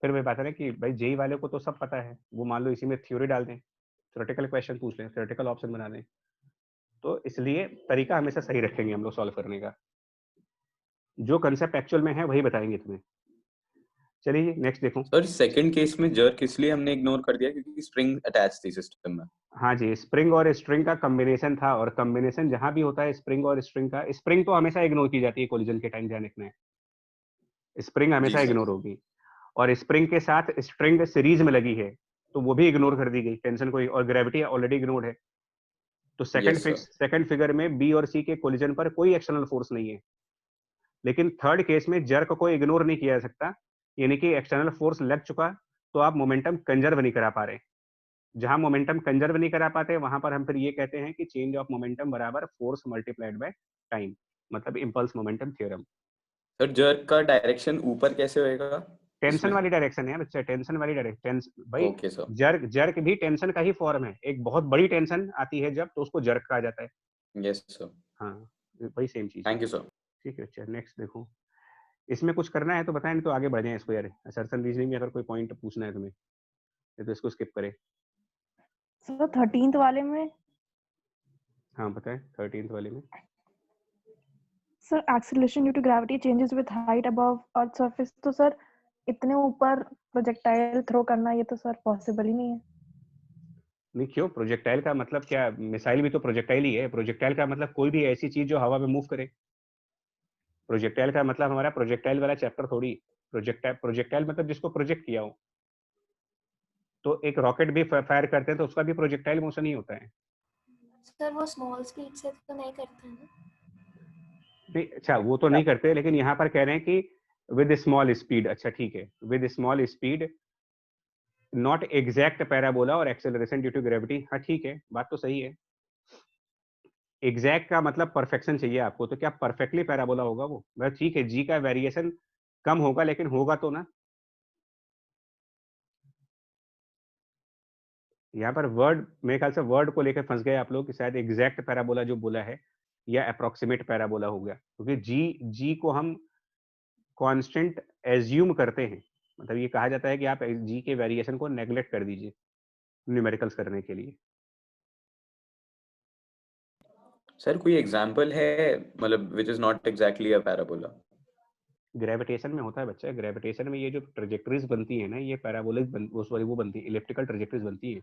फिर मैं बात है ना कि भाई जेई वाले को तो सब पता है, वो मान लो इसी में थ्योरी डाल दें, थ्योरेटिकल क्वेश्चन पूछ लें, थ्योरेटिकल ऑप्शन बना दें, तो इसलिए तरीका हमेशा सही रखेंगे हम लोग सॉल्व करने का। जो कंसेप्ट एक्चुअल में है वही बताएंगे तुम्हें। चलिए नेक्स्ट देखो। सर सेकंड केस में जर्क इसलिए हमने इग्नोर कर दिया क्योंकि स्प्रिंग अटैच थी सिस्टम में। हाँ जी, स्प्रिंग और स्ट्रिंग का कॉम्बिनेशन था, और कॉम्बिनेशन जहां भी होता है स्प्रिंग और स्ट्रिंग का, स्प्रिंग तो हमेशा इग्नोर की जाती है कोलिजन के टाइम, ध्यान रखना है, स्प्रिंग हमेशा इग्नोर होगी। और स्प्रिंग के साथ स्ट्रिंग सीरीज में लगी है तो वो भी इग्नोर कर दी गई टेंशन को, और ग्रेविटी ऑलरेडी इग्नोर्ड है। तो सेकंड फिगर में बी और सी के कोलिजन पर कोई एक्सटर्नल फोर्स नहीं है, लेकिन थर्ड केस में जर्क को इग्नोर नहीं किया जा सकता, यानी कि एक्सटर्नल फोर्स लग चुका तो आप मोमेंटम कंजर्व नहीं करा पा रहे। जहां मोमेंटम कंजर्व नहीं करा पाते वहां पर हम फिर ये कहते हैं कि चेंज ऑफ मोमेंटम बराबर फोर्स मल्टीप्लाइड बाय टाइम, मतलब impulse momentum theorem. Sir jerk का डायरेक्शन ऊपर कैसे होएगा टेंशन इसमें? वाली डायरेक्शन है बच्चा, टेंशन वाली डायरेक्शन भाई। ओके सर, जर्क भी टेंशन का ही फॉर्म है। एक बहुत बड़ी टेंशन आती है जब, तो उसको जर्क कहा जाता है। यस सर, हाँ, वही सेम चीज है। Thank you sir. ठीक है बच्चा, नेक्स्ट देखो। इसमें कुछ करना है तो बताएं, नहीं तो आगे बढ़ जाए इसको यार। असर्शन रीजनिंग में अगर कोई पॉइंट पूछना है तुम्हें तो इसको स्किप करें। सर 13th वाले में हाँ बताएं, 13th वाले में। Sir acceleration due to gravity changes with height above earth surface, तो सर इतने ऊपर प्रोजेक्टाइल थ्रो करना ये तो सर पॉसिबल ही नहीं है। नहीं क्यों? प्रोजेक्टाइल का मतलब क्या? मिसाइल भी तो प्रोजेक्टाइल ही है। प्रोजेक्टाइल का मतलब कोई भी ऐसी चीज जो हवा में मूव करे। प्रोजेक्टाइल का मतलब हमारा प्रोजेक्टाइल वाला चैप्टर थोड़ी। प्रोजेक्टाइल मतलब जिसको प्रोजेक्ट किया हो। तो एक रॉकेट भी फायर करते हैं तो उसका भी प्रोजेक्टाइल मोशन ही होता है। सर वो स्मॉल स्पीड से तो नहीं करते हैं ना? नहीं, अच्छा वो तो नहीं करते, लेकिन यहाँ पर कह रहे हैं कि विद स्मॉल स्पीड। अच्छा ठीक है, with small speed not exact parabola और एक्सेलरेशन ड्यू टू ग्रेविटी। हाँ ठीक है, बात तो सही है। एग्जैक्ट का मतलब परफेक्शन चाहिए आपको, तो क्या परफेक्टली पैराबोला होगा वो? बस ठीक है, जी का वेरिएशन कम होगा लेकिन होगा तो ना। यहाँ पर वर्ड, मेरे ख्याल से वर्ड को लेकर फंस गए आप लोग कि शायद एग्जैक्ट पैराबोला जो बोला है या अप्रोक्सीमेट पैराबोला हो गया, क्योंकि जी को हम कांस्टेंट एज्यूम करते हैं। मतलब ये कहा जाता है कि आप जी के वेरिएशन को नेग्लेक्ट कर दीजिए न्यूमेरिकल्स करने के लिए। सर कोई एग्जांपल है मतलब which is not exactly a parabola? Gravitation में होता है बच्चा। ग्रेविटेशन में ये जो ट्रेजेक्टरीज बनती है ना, ये पैराबोलिक वो बनती है, इलिप्टिकल ट्रेजेक्टरीज बनती है।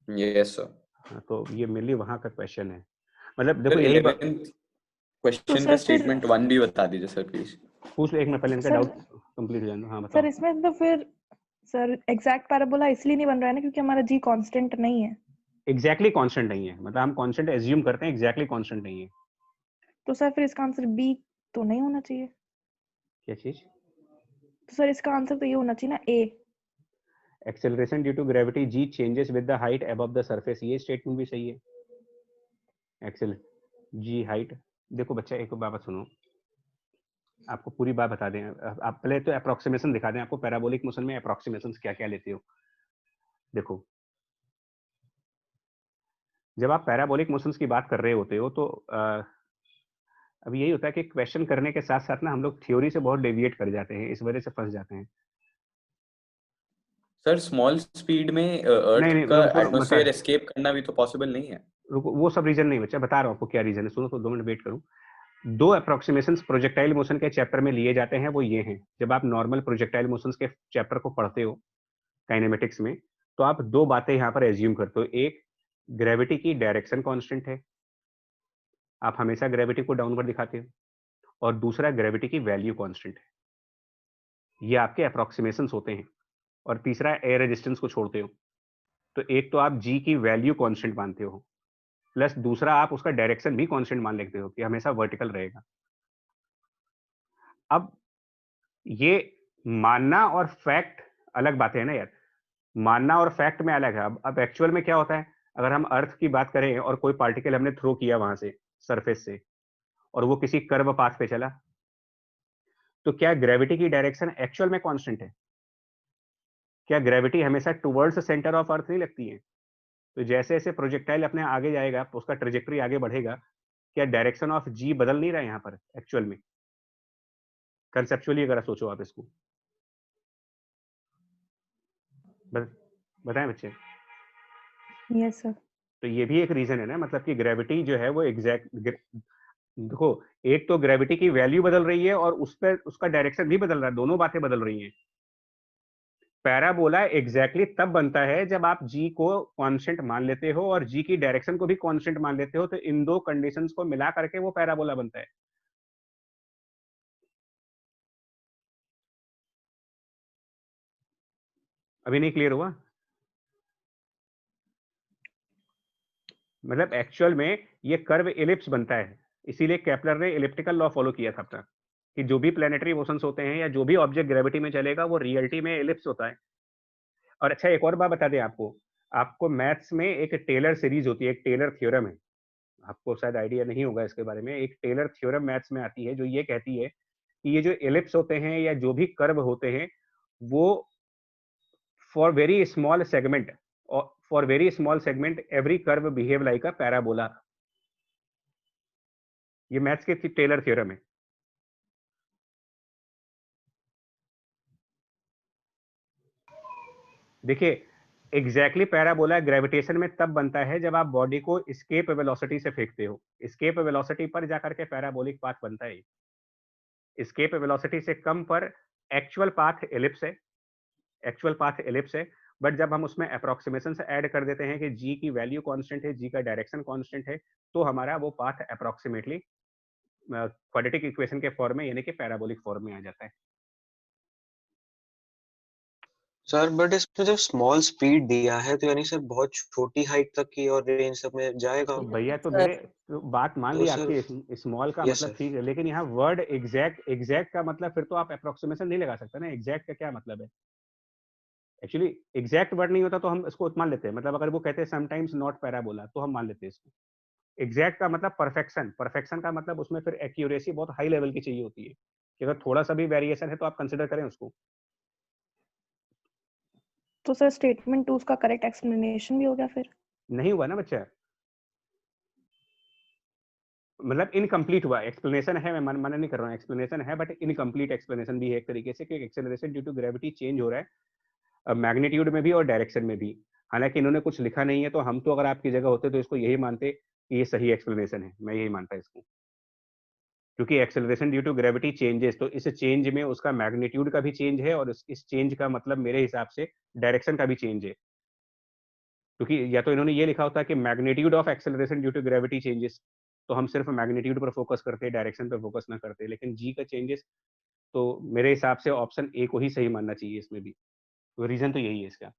Yes sir. हाँ, तो ये मेनली वहां का क्वेश्चन है। मतलब देखो सर यही 11th तो क्वेश्चन का सर फिर स्टेटमेंट 1 भी बता दीजिए सर प्लीज। पूछ लो, एक मिनट पहले इनका सर डाउट कंप्लीट हो जाने दो। हाँ सर बताओ। इसमें तो फिर सर एग्जैक्ट पैराबोला इसलिए नहीं बन रहा है ना क्योंकि हमारा जी कांस्टेंट नहीं है। एग्जैक्टली कांस्टेंट नहीं है, मतलब हम कांस्टेंट एज्यूम करते हैं, एग्जैक्टली कांस्टेंट नहीं है। तो सर फिर इसका आंसर बी तो नहीं होना चाहिए। क्या चीज? तो सर इसका आंसर तो ये होना चाहिए ना, A. Acceleration due to gravity g changes with the height above the surface, ये स्टेटमेंट भी सही है। Accel g height. देखो बच्चा एक बात सुनो, आपको पूरी बात बता दें। आप पहले तो अप्रोक्सीमेशन दिखा दें आपको, पैराबोलिक मोशन में अप्रोक्सीमेशन क्या क्या लेते हो। देखो जब आप पैराबोलिक मोशंस की बात कर रहे होते हो तो अब यही होता है कि क्वेश्चन करने के साथ साथ ना हम लोग थ्योरी से बहुत डेविएट कर जाते हैं, इस वजह से फंस जाते हैं। सर स्मॉल स्पीड में नहीं अर्थ नहीं, का रुको बता, एटमॉस्फेयर एस्केप करना भी तो पॉसिबल नहीं है। रुको वो सब रीजन नहीं बच्चा, बता रहा हूँ आपको क्या रीजन है। सुनो तो 2 मिनट वेट करो। 2 अप्रोक्सीमेशंस प्रोजेक्टाइल मोशन के चैप्टर में लिए जाते हैं, वो ये हैं। जब आप नॉर्मल प्रोजेक्टाइल मोशंस के चैप्टर को पढ़ते हो काइनेमेटिक्स में, तो आप 2 बातें यहाँ पर एज्यूम करते हो। एक, ग्रेविटी की डायरेक्शन कांस्टेंट है, आप हमेशा ग्रेविटी को डाउनवर्ड दिखाते हो। और दूसरा, ग्रेविटी की वैल्यू कांस्टेंट है। ये आपके अप्रोक्सीमेशंस होते हैं। और तीसरा, एयर रेजिस्टेंस को छोड़ते हो। तो एक तो आप जी की वैल्यू कांस्टेंट मानते हो, प्लस दूसरा आप उसका डायरेक्शन भी कांस्टेंट मान लेते हो कि हमेशा वर्टिकल रहेगा। अब ये मानना और फैक्ट अलग बातें है ना यार। मानना और फैक्ट में अलग है। अब एक्चुअल में क्या होता है, अगर हम अर्थ की बात करें और कोई पार्टिकल हमने थ्रो किया वहां से सरफेस से, और वो किसी कर्व पाथ पे चला, तो क्या ग्रेविटी की डायरेक्शन एक्चुअल में कांस्टेंट है? क्या ग्रेविटी हमेशा टुवर्ड्स सेंटर ऑफ अर्थ नहीं लगती है? तो जैसे जैसे प्रोजेक्टाइल अपने आगे जाएगा, उसका ट्रेजेक्टरी आगे बढ़ेगा, क्या डायरेक्शन ऑफ जी बदल नहीं रहा है यहाँ पर एक्चुअल में? कंसेप्चुअली अगर सोचो आप इसको, बताएं बच्चे। Yes sir. तो ये भी एक रीजन है ना, मतलब कि ग्रेविटी जो है वो एग्जैक्ट, देखो एक तो ग्रेविटी की वैल्यू बदल रही है और उस पर उसका डायरेक्शन भी बदल रहा है, दोनों बातें बदल रही हैं। पैराबोला एग्जैक्टली तब बनता है जब आप जी को कांस्टेंट मान लेते हो और जी की डायरेक्शन को भी कांस्टेंट मान लेते हो, तो इन 2 कंडीशंस को मिला करके वो पैराबोला बनता है। अभी नहीं क्लियर हुआ? मतलब एक्चुअल में ये कर्व एलिप्स बनता है, इसीलिए केपलर ने एलिप्टिकल लॉ फॉलो किया था अपना, कि जो भी प्लेनेटरी मोशंस होते हैं या जो भी ऑब्जेक्ट ग्रेविटी में चलेगा वो रियलिटी में एलिप्स होता है। और अच्छा एक और बात बता दें आपको मैथ्स में एक टेलर सीरीज होती है, एक टेलर थ्योरम है, आपको शायद आइडिया नहीं होगा इसके बारे में। एक टेलर थ्योरम मैथ्स में आती है जो ये कहती है कि ये जो एलिप्स होते हैं या जो भी कर्व होते हैं वो for very small segment every curve behave like a parabola. ये मैथ्स की टेलर थ्योरम है। देखिए एग्जैक्टली पैराबोला ग्रेविटेशन में तब बनता है जब आप बॉडी को एस्केप वेलोसिटी से फेंकते हो। एस्केप वेलोसिटी पर जाकर के पैराबोलिक पाथ बनता है। एस्केप वेलोसिटी से कम पर एक्चुअल पाथ एलिप्स है, बट जब हम उसमें अप्रोक्सीमेशन से ऐड कर देते हैं कि जी की वैल्यू कांस्टेंट है, जी का डायरेक्शन कांस्टेंट है, तो हमारा वो पाथ अप्रोक्सीमेटली क्वाड्रेटिक इक्वेशन के फॉर्म में यानी कि पैराबोलिक फॉर्म में आ जाता है। सर बट इसमें जब स्मॉल स्पीड दिया है तो यानी सर बहुत छोटी हाइट तक की और रेंज तक में जाएगा। तो भैया तो मेरे बात मान ली तो आपकी, स्मॉल का यस मतलब सर। ठीक है, लेकिन यहाँ वर्ड एग्जैक्ट का मतलब फिर तो आप अप्रोक्सीमेशन नहीं लगा सकते ना। एग्जैक्ट का क्या मतलब है? एक्चुअली एग्जैक्ट वर्ड नहीं होता तो हम इसको मान लेते हैं, मतलब अगर वो कहते हैं समटाइम्स नॉट पैराबोला तो हम मान लेते हैं इसको। एग्जैक्ट का मतलब परफेक्शन का मतलब उसमें फिर एक्यूरेसी बहुत हाई लेवल की चाहिए होती है कि अगर थोड़ा सा भी वेरिएशन है तो आप कंसिडर करें उसको। तो सर स्टेटमेंट 2 उसका करेक्ट एक्सप्लेनेशन भी हो गया फिर? नहीं हुआ ना बच्चा, मतलब इनकम्प्लीट हुआ। एक्सप्लेनेशन है, मैं मना नहीं कर रहा हूँ, एक्सप्लेनेशन है बट इनकम्प्लीट एक्सप्लेनेशन भी है एक तरीके से, कि acceleration due to gravity change हो रहा है मैग्नीट्यूड में भी और डायरेक्शन में भी। हालांकि इन्होंने कुछ लिखा नहीं है, तो हम तो अगर आपकी जगह होते तो इसको यही मानते कि ये सही एक्सप्लेनेशन है, मैं यही मानता इसको, क्योंकि acceleration due to gravity changes, तो इस चेंज में उसका मैग्नीट्यूड का भी चेंज है और इस चेंज का मतलब मेरे हिसाब से डायरेक्शन का भी चेंज है। क्योंकि या तो इन्होंने ये लिखा होता है कि magnitude of acceleration due to gravity changes, तो हम सिर्फ मैग्नीट्यूड पर फोकस करते, डायरेक्शन पर फोकस ना करते, लेकिन जी का चेंजेस, तो मेरे हिसाब से ऑप्शन ए को ही सही मानना चाहिए इसमें भी। तो रीजन तो यही है इसका।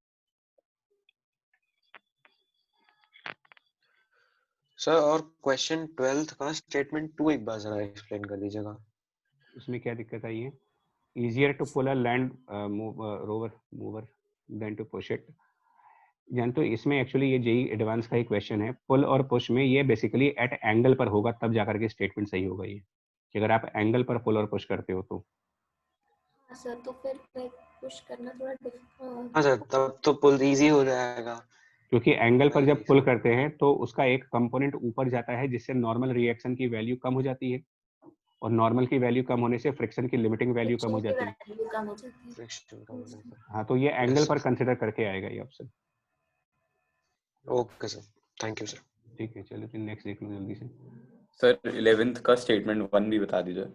सर और क्वेश्चन 12th का स्टेटमेंट 2 एक बार जरा एक्सप्लेन कर दीजिएगा। उसमें क्या दिक्कत आई है? easier to pull a land mover than to push it। जान तो इसमें एक्चुअली ये जेई एडवांस का ही क्वेश्चन है। पुल और पुश में ये बेसिकली एट एंगल पर होगा, तब जाकर के स्टेटमेंट सही होगा ये, कि अगर आप एंगल पर पुल और पुश करते हो तो। हाँ सर, तो फिर पुश करना थोड़ा डिफिकल्ट। हाँ सर, तब तो पुल इजी हो जाएगा, क्योंकि एंगल पर जब पुल करते हैं तो उसका एक कंपोनेंट ऊपर जाता है जिससे नॉर्मल रिएक्शन की वैल्यू कम हो जाती है, और नॉर्मल की वैल्यू कम होने से फ्रिक्शन की लिमिटिंग वैल्यू कम हो जाती है। हाँ, तो ये एंगल पर कंसिडर करके आएगा ये option. Okay sir, thank you sir. ठीक है, चलो फिर नेक्स्ट देख लो जल्दी से। सर 11th का स्टेटमेंट 1 भी बता दीजिए।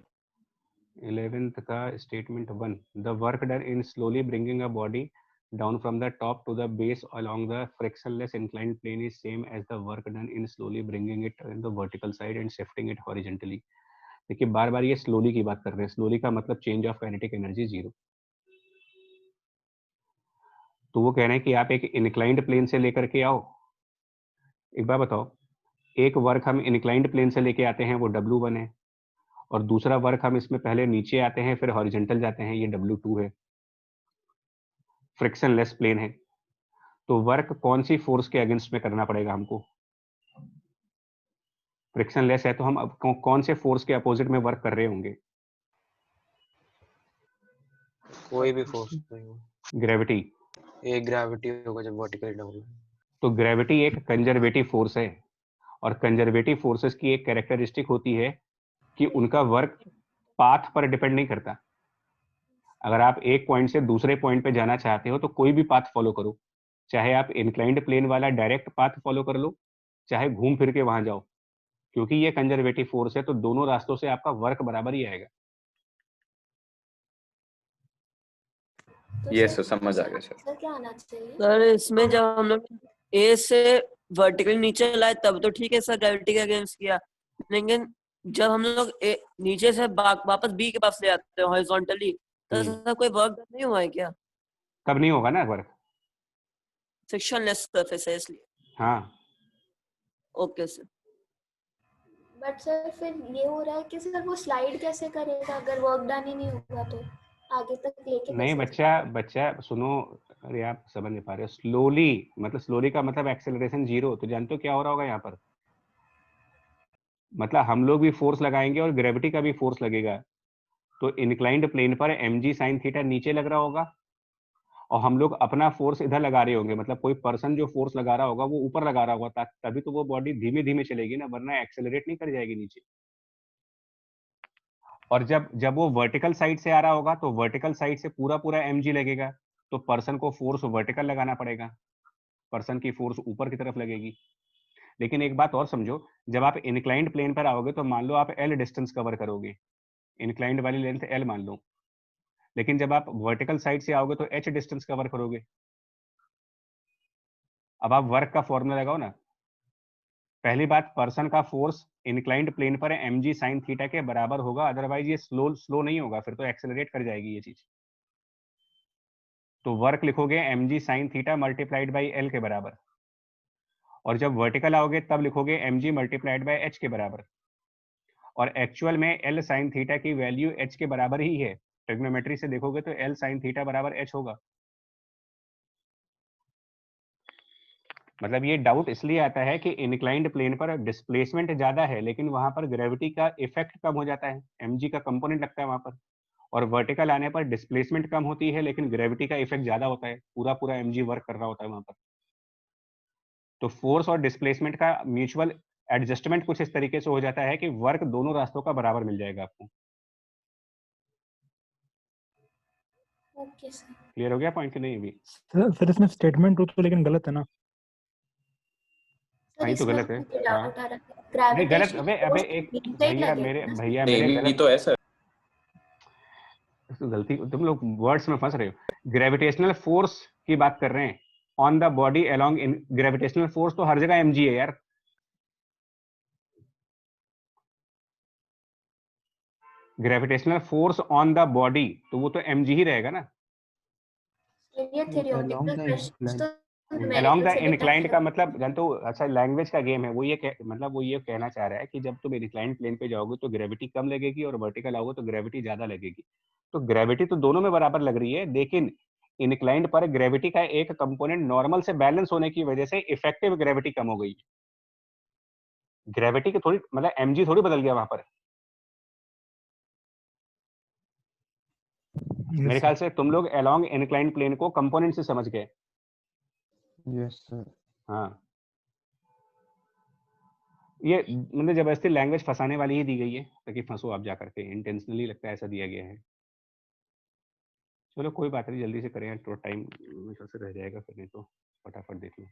11th का statement 1, the work done in slowly bringing a body down from the top to the base along the frictionless inclined plane is same as the work done in slowly bringing it in the vertical side and shifting it horizontally। देखिए बार बार ये slowly की बात कर रहे हैं, slowly का मतलब change of kinetic energy 0। तो वो कह रहे हैं कि आप एक इंक्लाइंड प्लेन से लेकर के आओ। एक बार बताओ, एक वर्क हम इंक्लाइंड प्लेन से लेके आते हैं वो W1 है, और दूसरा वर्क हम इसमें पहले नीचे आते हैं फिर हॉरिजॉन्टल जाते हैं, ये W2 है, फ्रिक्शनलेस प्लेन है। तो वर्क कौन सी फोर्स के अगेंस्ट में करना पड़ेगा हमको? फ्रिक्शनलेस है तो हम अब कौन से फोर्स के अपोजिट में वर्क कर रहे होंगे? कोई भी फोर्स नहीं हो, ग्रेविटी। एक ग्रेविटी होगा जब वर्टिकल डाउन। तो ग्रेविटी एक कंजर्वेटिव फोर्स है, और कंजर्वेटिव फोर्सेस की एक कैरेक्टरिस्टिक होती है कि उनका वर्क पाथ पर डिपेंड नहीं करता। अगर आप एक पॉइंट से दूसरे पॉइंट पे जाना चाहते हो तो कोई भी पाथ फॉलो करो, चाहे आप इंक्लाइंड प्लेन वाला डायरेक्ट पाथ फॉलो कर लो, चाहे घूम फिर के वहां जाओ, क्योंकि ये कंजर्वेटिव फोर्स है, तो दोनों रास्तों से आपका वर्क बराबर ही आएगा। ये सर समझ आ गया सर। क्या आना चाहिए सर इसमें जब हम लोग ए से वर्टिकल नीचे लाए तब तो ठीक है सर, ग्रेविटी के अगेंस्ट किया, लेकिन जब हम लोग नीचे से वापस बी के पास ले आते हैं हॉरिजॉन्टली, तो सर कोई वर्क नहीं हुआ है क्या? तब नहीं होगा ना वर्क, फ्रिक्शनलेस सरफेस है इसलिए। हाँ ओके सर। बट सर फिर ये हो रहा है कि सर वो स्लाइड कैसे करेगा अगर वर्क डन ही नहीं होगा तो? आगे तक लेके नहीं कैसे बच्चा सुनो, अरे आप समझ नहीं पा रहे हो। स्लोली मतलब स्लोली का मतलब एक्सेलरेशन 0, तो जानते हो क्या हो रहा होगा यहाँ पर? मतलब हम लोग भी फोर्स लगाएंगे और ग्रेविटी का भी फोर्स लगेगा, तो इंक्लाइंड प्लेन पर mg sin थीटा नीचे लग रहा होगा और हम लोग अपना फोर्स इधर लगा रहे होंगे। मतलब कोई पर्सन जो फोर्स लगा रहा होगा वो ऊपर लगा रहा होगा, तभी तो वो बॉडी धीमे धीमे चलेगी ना, वरना एक्सेलरेट नहीं कर जाएगी नीचे। और जब जब वो वर्टिकल साइड से आ रहा होगा तो वर्टिकल साइड से पूरा पूरा mg लगेगा, तो पर्सन को फोर्स वर्टिकल लगाना पड़ेगा, पर्सन की फोर्स ऊपर की तरफ लगेगी। लेकिन एक बात और समझो, जब आप इंक्लाइंड प्लेन पर आओगे तो मान लो आप l डिस्टेंस कवर करोगे, इंक्लाइंड वाली लेंथ l मान लो, लेकिन जब आप वर्टिकल साइड से आओगे तो h डिस्टेंस कवर करोगे। अब आप वर्क का फॉर्मूला लगाओ ना। पहली बात, पर्सन का फोर्स इंक्लाइंड प्लेन पर mg sin थीटा के बराबर होगा, अदरवाइज ये स्लो नहीं होगा, फिर तो एक्सेलरेट कर जाएगी ये चीज। तो वर्क लिखोगे mg sin theta multiplied by l के बराबर, और जब वर्टिकल आओगे तब लिखोगे mg मल्टीप्लाइड बाई h के बराबर। और एक्चुअल में l sin थीटा की वैल्यू h के बराबर ही है, ट्रिग्नोमेट्री से देखोगे तो l sin थीटा बराबर h होगा। मतलब ये डाउट इसलिए आता है कि इंक्लाइंड प्लेन पर डिस्प्लेसमेंट ज्यादा है, लेकिन वहां पर ग्रेविटी का इफेक्ट कम हो जाता है, mg का कंपोनेंट लगता है वहां पर, और वर्टिकल आने पर डिस्प्लेसमेंट कम होती है लेकिन ग्रेविटी का इफेक्ट ज्यादा होता है, पूरा पूरा mg वर्क कर रहा होता है वहां पर। तो फोर्स और डिस्प्लेसमेंट का म्यूचुअल एडजस्टमेंट कुछ इस तरीके से हो जाता है कि वर्क दोनों रास्तों का बराबर मिल जाएगा आपको। Okay sir. क्लियर हो गया पॉइंट कि नहीं? अभी सर इसमें स्टेटमेंट रूल तो लेकिन गलत है ना? सर नहीं तो इसमें गलत है। मुझे हाँ डाउट आ रहा है, नहीं गलत, ग्रेविटेशनल अबे फोर्स एक नीचे ही भैया लगेगा ना? मेरे सेम ही गलत तो है सर। गलती, तुम लोग वर्ड्स में फंस रहे हो। ग्रेविटेशनल फोर्स की बात कर रहे हैं, on the body along in, gravitational force तो हर जगह mg है यार। Gravitational force on the body तो वो तो mg ही रहेगा ना। ये थ्योरेटिकल क्वेश्चंस तो अलोंग न्यूमेरिकल द से बेटर इंक्लाइंड है। का मतलब जानते हो, अच्छा लैंग्वेज का गेम है वो, मतलब वो ये कहना चाह रहा है कि जब तुम इंक्लाइंड प्लेन पे जाओगे तो ग्रेविटी कम लगेगी और वर्टिकल आओगे तो ग्रेविटी ज्यादा लगेगी। तो ग्रेविटी तो दोनों में बराबर लग रही है, लेकिन इंक्लाइंड पर ग्रेविटी का एक कंपोनेंट नॉर्मल से बैलेंस होने की वजह से इफेक्टिव ग्रेविटी कम हो गई। ग्रेविटी की थोड़ी मतलब mg थोड़ी बदल गया वहां पर। मेरे ख्याल से तुम लोग अलोंग इंक्लाइंड प्लेन को कंपोनेंट से समझ गए। Yes sir. हाँ, ये मतलब जबरदस्ती लैंग्वेज फंसाने वाली ही दी गई है ताकि फंसो आप जाकर के, इंटेंशनली लगता है ऐसा दिया गया है। चलो कोई बात नहीं, जल्दी से करें, थोड़ा टाइम हमेशा से रह जाएगा, फिर नहीं तो फटाफट देख लो।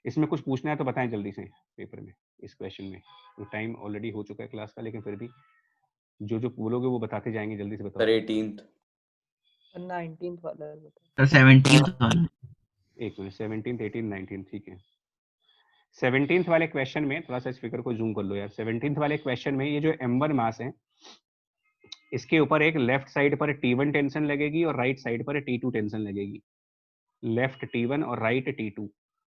इसमें कुछ पूछना है तो बताएं जल्दी से पेपर में, इस क्वेश्चन में। तो टाइम ऑलरेडी हो चुका है क्लास का, लेकिन फिर भी जो जो बोलोगे वो बताते जाएंगे, जल्दी से बताओ। सर 18th 19th वाला है बता। सर 17th वाला। एक मिनट, 17th 18 19 ठीक है। 17th वाले क्वेश्चन में थोड़ा सा इस फिगर को जूम कर लो यार। 17th वाले क्वेश्चन में ये जो m1 मास है, इसके ऊपर एक लेफ्ट साइड पर T1 टेंशन लगेगी और राइट साइड पर T2 टेंशन लगेगी। लेफ्ट T1 और राइट T2।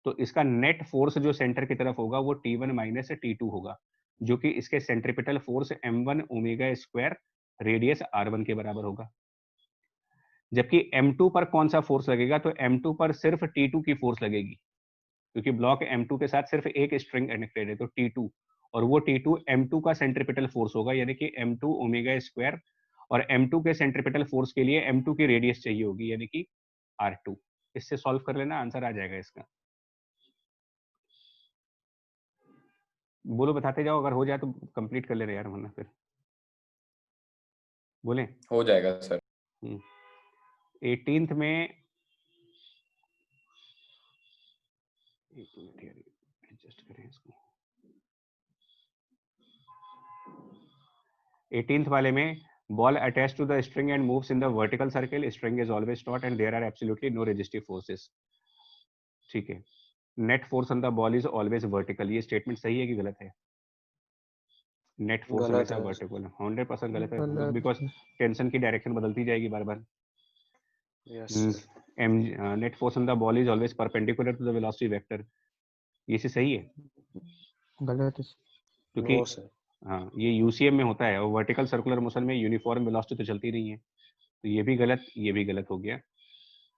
तो इसका नेट फोर्स जो सेंटर की तरफ होगा वो T1 माइनस T2 होगा, जो कि इसके centripetal force m1 omega square radius r1 के बराबर होगा। जबकि m2 पर कौन सा फोर्स लगेगा, तो m2 पर सिर्फ T2 की फोर्स लगेगी, क्योंकि ब्लॉक m2 के साथ सिर्फ एक स्ट्रिंग कनेक्टेड है, तो T2, और वो T2 m2 का सेंट्रिपिटल फोर्स होगा, यानी कि m2 ओमेगा स्क्वायर, और m2 के सेंट्रिपिटल फोर्स के लिए m2 की रेडियस चाहिए होगी, यानी कि r2। इससे सॉल्व कर लेना, आंसर आ जाएगा इसका। बोलो, बताते जाओ, अगर हो जाए तो कंप्लीट कर लेना यार, वरना फिर बोले। हो जाएगा सर। 18th में एक मिनट यार, एडजस्ट करें इसको। 18th वाले में ball attached to the string and moves in the vertical circle, string is always taut and there are absolutely no resistive forces। ठीक है। net force on the ball is always vertical, ये statement सही है कि गलत है? Net force हमेशा vertical है। 100% गलत है, बिकॉज टेंशन की डायरेक्शन बदलती जाएगी बार बार। Net force on the ball is always perpendicular to the velocity vector, ये चीज सही है? गलत है क्योंकि हाँ, ये यूसीएम में होता है और वर्टिकल सर्कुलर मोशन में यूनिफॉर्म वेलोसिटी तो चलती नहीं है, तो ये भी गलत हो गया।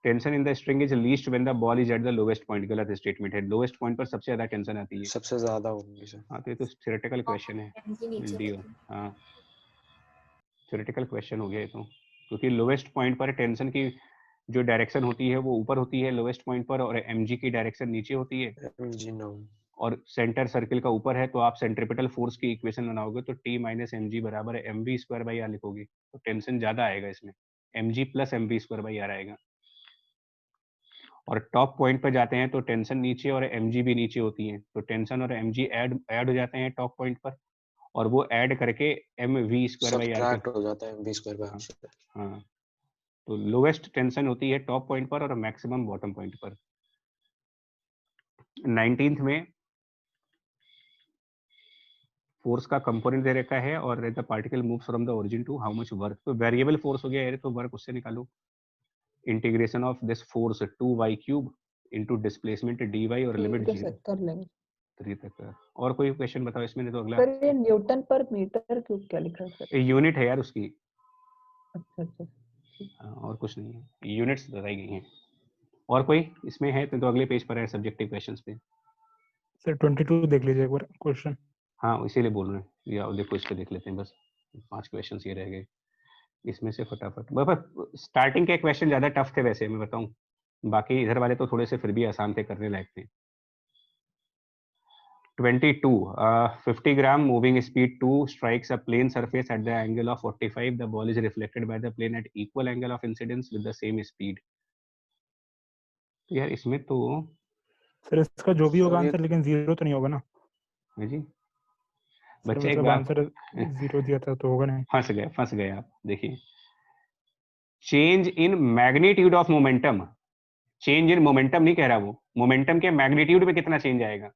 Tension in the string is least when the ball is at the lowest point, गलत स्टेटमेंट है। लोवेस्ट पॉइंट पर सबसे ज्यादा टेंशन आती है। सबसे ज्यादा होगी सर। हाँ तो ये तो थ्योरेटिकल क्वेश्चन है। एम के नीचे डी होती है। हाँ थ्योरेटिकल क्वेश्चन हो गया ये तो, क्योंकि लोवेस्ट पॉइंट पर टेंशन की जो डायरेक्शन होती है वो ऊपर होती है लोवेस्ट पॉइंट पर, और mg की डायरेक्शन नीचे होती है, जी नो। और सेंटर सर्किल का ऊपर है। तो आप सेंट्रिपिटल फोर्स की इक्वेशन बनाओगे तो T माइनस एम जी बराबर है mv स्क्वायर बाई आर लिखोगे, तो टेंशन ज्यादा आएगा इसमें, mg plus mv square by r आएगा। और टॉप पॉइंट पर जाते हैं तो टेंशन नीचे और mg भी नीचे होती है, तो टेंशन और mg ऐड हो जाते हैं टॉप पॉइंट पर, और वो ऐड करके mv square by r subtract हो जाता है mv स्क्वायर बाई आर। हाँ तो लोवेस्ट टेंशन होती है टॉप पॉइंट पर और मैक्सिमम बॉटम पॉइंट पर। 19th में फोर्स का कंपोनेंट दे रखा है और the particle moves from the origin to how much work, तो वेरिएबल फोर्स हो गया है, तो वर्क उससे निकालो। Integration of this force 2y cube into displacement dy और लिमिट ठीक है 0 सर, कर लेंगे। 3 तक। और कोई क्वेश्चन बताओ इसमें, नहीं तो अगला। सर ये न्यूटन पर मीटर क्यूब क्या लिख रहे हैं सर? यूनिट है यार उसकी। अच्छा अच्छा। और कुछ नहीं है, यूनिट्स बताई गई हैं। और कोई इसमें है तो अगले पेज पर है सब्जेक्टिव क्वेश्चंस पे। सर 22 देख लीजिए एक बार क्वेश्चन। हाँ इसीलिए बोल रहे हैं, या देखो इस पे देख लेते हैं, बस 5 क्वेश्चंस ये रह गए इसमें से फटाफट। बस स्टार्टिंग के क्वेश्चन ज्यादा टफ थे वैसे मैं बताऊं, बाकी इधर वाले तो थोड़े से फिर भी आसान थे, करने लायक थे। 22 50 ग्राम moving speed 2 strikes a plane surface at the angle of 45, the ball is reflected by the plane at equal angle of incidence with the same speed। तो यार इसमें तो सर इसका जो भी होगा सर ये आंसर, लेकिन जीरो तो नहीं होगा ना है जी, सर? बच्चे एक मतलब बार आंसर जीरो दिया था तो होगा नहीं। फंस गए आप। देखिए change in magnitude of momentum, change in momentum नहीं कह रहा वो, मोमेंटम के मैग्नीट्यूड में कितना चेंज आएगा,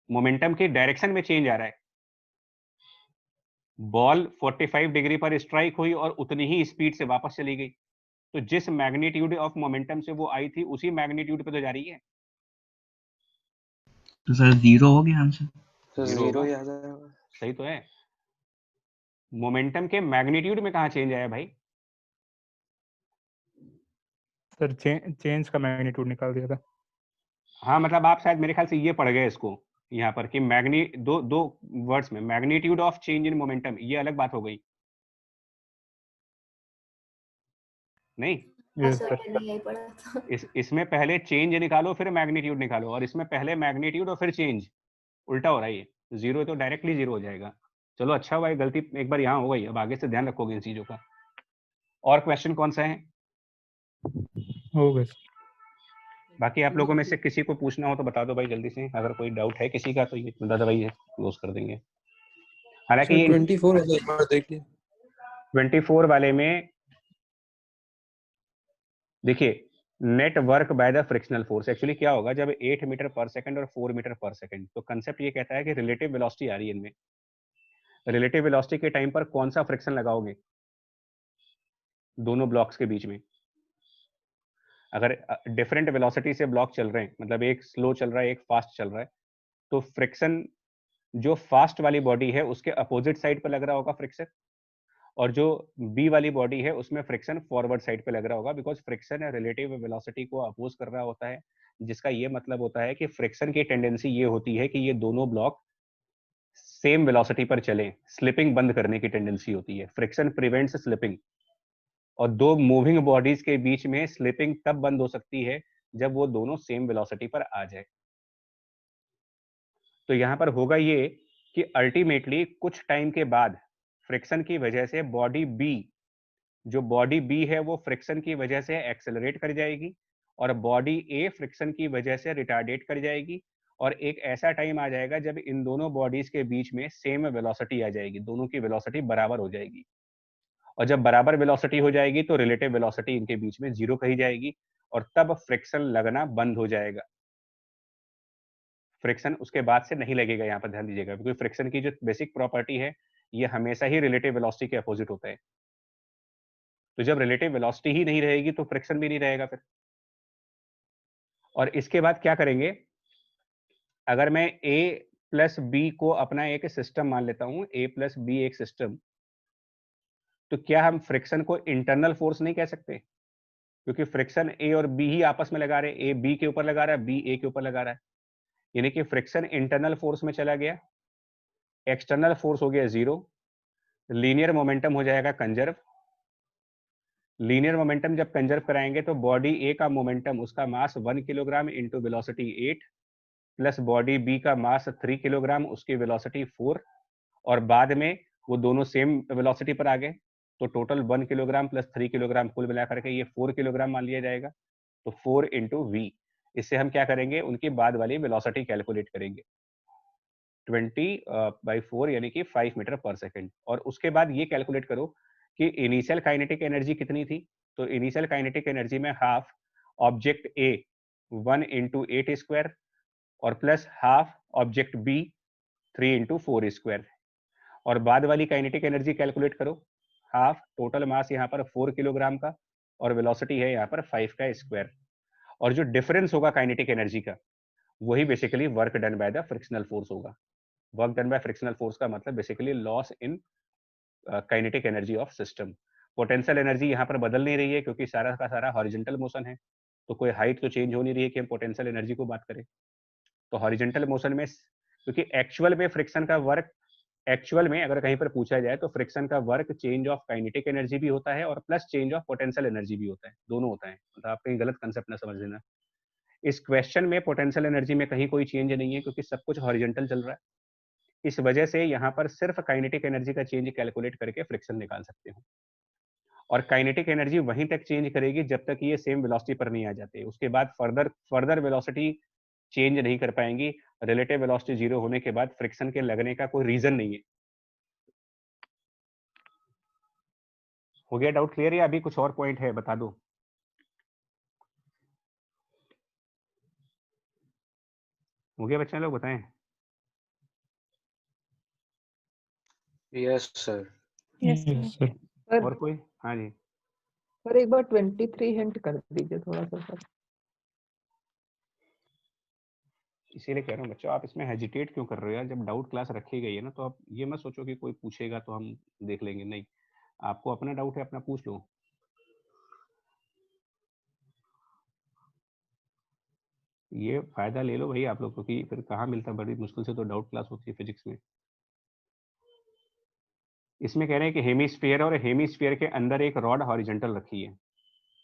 मोमेंटम के डायरेक्शन में चेंज आ रहा है। बॉल 45 डिग्री पर स्ट्राइक हुई और उतनी ही स्पीड से वापस चली गई, तो जिस मैग्नीट्यूड ऑफ मोमेंटम से वो आई थी उसी मैग्नीट्यूड पे तो जा रही है। तो सर जीरो हो गया आंसर। जीरो ही आ जाएगा। सही तो है, मोमेंटम के मैग्नीट्यूड में कहाँ चेंज आया भाई? सर चेंज का मैग्नीट्यूड निकाल दिया था। हाँ मतलब आप शायद मेरे ख्याल से ये पढ़ गए इसको यहाँ पर कि दो वर्ड्स में magnitude of change in momentum, ये अलग बात हो गई नहीं? Yes sir sir. मैंने यही पढ़ा था। इसमें पहले चेंज निकालो फिर मैग्नीट्यूड निकालो, और इसमें पहले मैग्नीट्यूड और फिर चेंज, उल्टा हो रहा है ये। जीरो तो डायरेक्टली जीरो हो जाएगा। चलो अच्छा हुआ, गलती एक बार यहाँ हो गई, अब आगे से ध्यान रखोगे इन चीजों का। और क्वेश्चन कौन सा है? हो गए। बाकी आप लोगों में से किसी को पूछना हो तो बता दो भाई जल्दी से, अगर कोई डाउट है किसी का तो ये बता दो भाई, क्लोज कर देंगे। हालांकि ये 24 है, एक बार देखिए। 24 वाले में देखिए net work by the frictional force, actually क्या होगा जब 8 मीटर पर सेकंड और 4 मीटर पर सेकंड, तो कंसेप्ट ये कहता है कि रिलेटिव वेलोसिटी आ रही है इनमें, रिलेटिव वेलोसिटी के टाइम पर कौन सा फ्रिक्शन लगाओगे दोनों ब्लॉक्स के बीच में। अगर डिफरेंट वेलोसिटी से ब्लॉक चल रहे हैं, मतलब एक स्लो चल रहा है एक फास्ट चल रहा है, तो फ्रिक्शन जो फास्ट वाली बॉडी है उसके अपोजिट साइड पे लग रहा होगा फ्रिक्शन, और जो बी वाली बॉडी है उसमें फ्रिक्शन फॉरवर्ड साइड पे लग रहा होगा, बिकॉज फ्रिक्शन रिलेटिव वेलोसिटी को अपोज कर रहा होता है, जिसका ये मतलब होता है कि फ्रिक्शन की टेंडेंसी ये होती है कि ये दोनों ब्लॉक सेम वेलोसिटी पर चलें, स्लिपिंग बंद करने की टेंडेंसी होती है। फ्रिक्शन प्रिवेंट्स स्लिपिंग, और दो मूविंग बॉडीज के बीच में स्लिपिंग तब बंद हो सकती है जब वो दोनों सेम वेलोसिटी पर आ जाए। तो यहां पर होगा ये कि अल्टीमेटली कुछ टाइम के बाद फ्रिक्शन की वजह से बॉडी बी, जो बॉडी बी है वो फ्रिक्शन की वजह से एक्सेलरेट कर जाएगी, और बॉडी ए फ्रिक्शन की वजह से रिटार्डेट कर जाएगी, और एक ऐसा टाइम आ जाएगा जब इन दोनों बॉडीज के बीच में सेम वेलोसिटी आ जाएगी, दोनों की वेलोसिटी बराबर हो जाएगी, और जब बराबर वेलोसिटी हो जाएगी तो रिलेटिव वेलोसिटी इनके बीच में जीरो कही जाएगी, और तब फ्रिक्शन लगना बंद हो जाएगा। फ्रिक्शन उसके बाद से नहीं लगेगा, यहाँ पर ध्यान दीजिएगा, क्योंकि फ्रिक्शन की जो बेसिक प्रॉपर्टी है ये हमेशा ही रिलेटिव वेलोसिटी के अपोजिट होता है। तो जब रिलेटिव वेलोसिटी ही नहीं रहेगी तो फ्रिक्शन भी नहीं रहेगा फिर। और इसके बाद क्या करेंगे, अगर मैं a प्लस बी को अपना एक सिस्टम मान लेता हूं, a प्लस बी एक सिस्टम, तो क्या हम फ्रिक्शन को इंटरनल फोर्स नहीं कह सकते? क्योंकि फ्रिक्शन ए और बी ही आपस में लगा रहे, ए बी के ऊपर लगा रहा है, बी ए के ऊपर लगा रहा है, यानी कि फ्रिक्शन इंटरनल फोर्स में चला गया, एक्सटर्नल फोर्स हो गया 0, लीनियर मोमेंटम हो जाएगा कंजर्व। लीनियर मोमेंटम जब कंजर्व कराएंगे तो बॉडी ए का मोमेंटम, उसका mass 1 kilogram into velocity 8 plus body B का मास 3 किलोग्राम, उसकी वेलोसिटी 4, और बाद में वो दोनों सेम वेलोसिटी पर आ गए, तो टोटल 1 किलोग्राम प्लस 3 किलोग्राम कुल मिला करके ये 4 किलोग्राम मान लिया जाएगा। तो 4 इंटू वी, इससे हम क्या करेंगे, उनकी बाद वाली वेलोसिटी कैलकुलेट करेंगे, 20/4 यानी कि 5 मीटर पर सेकेंड। और उसके बाद ये कैलकुलेट करो कि इनिशियल काइनेटिक एनर्जी कितनी थी। तो इनिशियल काइनेटिक एनर्जी में half object A 1 into 8 square और plus half object B 3 into 4 square, और बाद वाली काइनेटिक एनर्जी कैलकुलेट करो, हाफ टोटल मास यहाँ पर 4 किलोग्राम का और वेलोसिटी है यहाँ पर 5 का स्क्वायर, और जो डिफरेंस होगा काइनेटिक एनर्जी का वही basically work done by the frictional force होगा। Work done by frictional force का मतलब basically loss in kinetic energy of system. Potential energy यहाँ पर बदल नहीं रही है क्योंकि सारा का सारा हॉरिजॉन्टल मोशन है, तो कोई हाइट तो चेंज हो नहीं रही है कि हम पोटेंशियल एनर्जी को बात करें। तो हॉरिजॉन्टल मोशन में, क्योंकि एक्चुअल में फ्रिक्शन का वर्क, एक्चुअल में अगर कहीं पर पूछा जाए तो फ्रिक्शन का work change of kinetic energy भी होता है और plus change of potential energy भी होता है, दोनों होता है। मतलब आप कहीं गलत कंसेप्ट ना समझ लेना। इस क्वेश्चन में पोटेंशियल एनर्जी में कहीं कोई चेंज नहीं है क्योंकि सब कुछ हॉरिजॉन्टल चल रहा है, इस वजह से यहाँ पर सिर्फ काइनेटिक एनर्जी का चेंज कैलकुलेट करके फ्रिक्शन निकाल सकते हो। और काइनेटिक एनर्जी वहीं तक चेंज करेगी जब तक ये सेम वेलोसिटी पर नहीं आ जाते, उसके बाद फर्दर वेलोसिटी चेंज नहीं कर पाएंगी। रिलेटिव वेलोसिटी 0 होने के बाद फ्रिक्शन के लगने का कोई रीजन नहीं है। हो गया डाउट क्लियर या अभी कुछ और पॉइंट है बता दो? हो गया बच्चे लोग, बताएं। Yes sir. Yes sir. और कोई? हाँ जी सर एक बार 23 हिंट कर दीजिए थोड़ा सा सर। इसीलिए कह रहा हूँ बच्चों, आप इसमें हेजिटेट क्यों कर रहे हो यार? जब डाउट क्लास रखी गई है ना, तो आप ये मत सोचो कि कोई पूछेगा तो हम देख लेंगे, नहीं, आपको अपना डाउट है अपना पूछ लो। ये फायदा ले लो भाई आप लोग, क्योंकि फिर कहाँ मिलता, बड़ी मुश्किल से तो डाउट क्लास होती है फिजिक्स में। इसमें कह रहे हैं कि हेमिस्फीयर और हेमिस्फीयर के अंदर एक रॉड हॉरिजॉन्टल रखी है,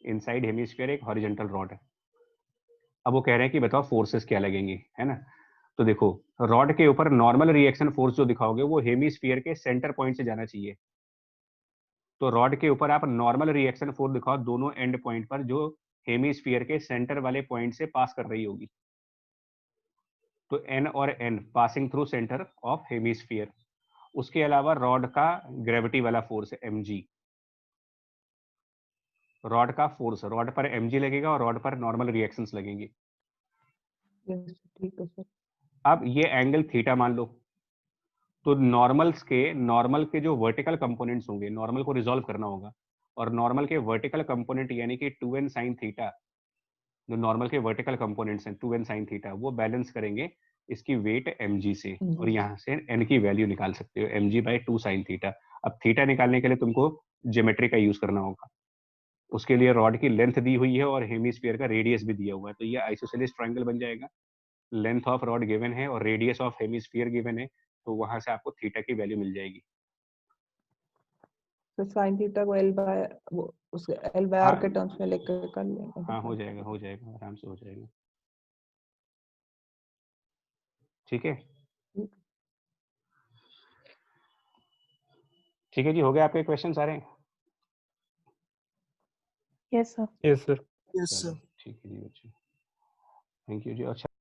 इनसाइड हेमिस्फीयर एक हॉरिजॉन्टल रॉड है। अब वो कह रहे हैं कि बताओ फोर्सेस क्या लगेंगे, है ना? तो देखो, रॉड के ऊपर नॉर्मल रिएक्शन फोर्स जो दिखाओगे वो हेमिस्फीयर के सेंटर पॉइंट से जाना चाहिए। तो रॉड के ऊपर आप नॉर्मल रिएक्शन फोर्स दिखाओ दोनों एंड पॉइंट पर, जो हेमिस्फीयर के सेंटर वाले पॉइंट से पास कर रही होगी। तो एन और N passing through centre of hemisphere. उसके अलावा रॉड का ग्रेविटी वाला फोर्स है mg, रॉड का फोर्स, रॉड पर mg लगेगा और रॉड पर नॉर्मल रिएक्शंस लगेंगे। ठीक है सर। अब ये एंगल थीटा मान लो, तो नॉर्मल के जो वर्टिकल कंपोनेंट्स होंगे, नॉर्मल को रिजॉल्व करना होगा, और नॉर्मल के वर्टिकल कंपोनेंट यानी कि 2n sin थीटा, जो नॉर्मल के वर्टिकल कंपोनेंट्स हैं 2n sin थीटा, वो बैलेंस करेंगे इसकी वेट mg से, और यहाँ से n की वैल्यू निकाल सकते हो mg/2 sin थीटा। अब थीटा निकालने के लिए तुमको ज्योमेट्री का यूज करना होगा। उसके लिए रॉड की लेंथ दी हुई है और हेमिस्फीयर का रेडियस भी दिया हुआ है, तो ये आइसोसेलेस ट्रायंगल बन जाएगा। लेंथ ऑफ रॉड गिवन है और रेडियस ऑफ हेमिस्फीयर गिवन है, तो वहां से आपको थीटा की वैल्यू मिल जाएगी। तो sin थीटा को उसके L/R के टर्म्स में लेकर कर लेंगे। हाँ हो जाएगा आराम से हो जाएगा। ठीक है ठीक है जी, हो गए आपके क्वेश्चन सारे? Yes sir. Yes sir. Yes sir. ठीक है जी बच्चे, थैंक यू जी। अच्छा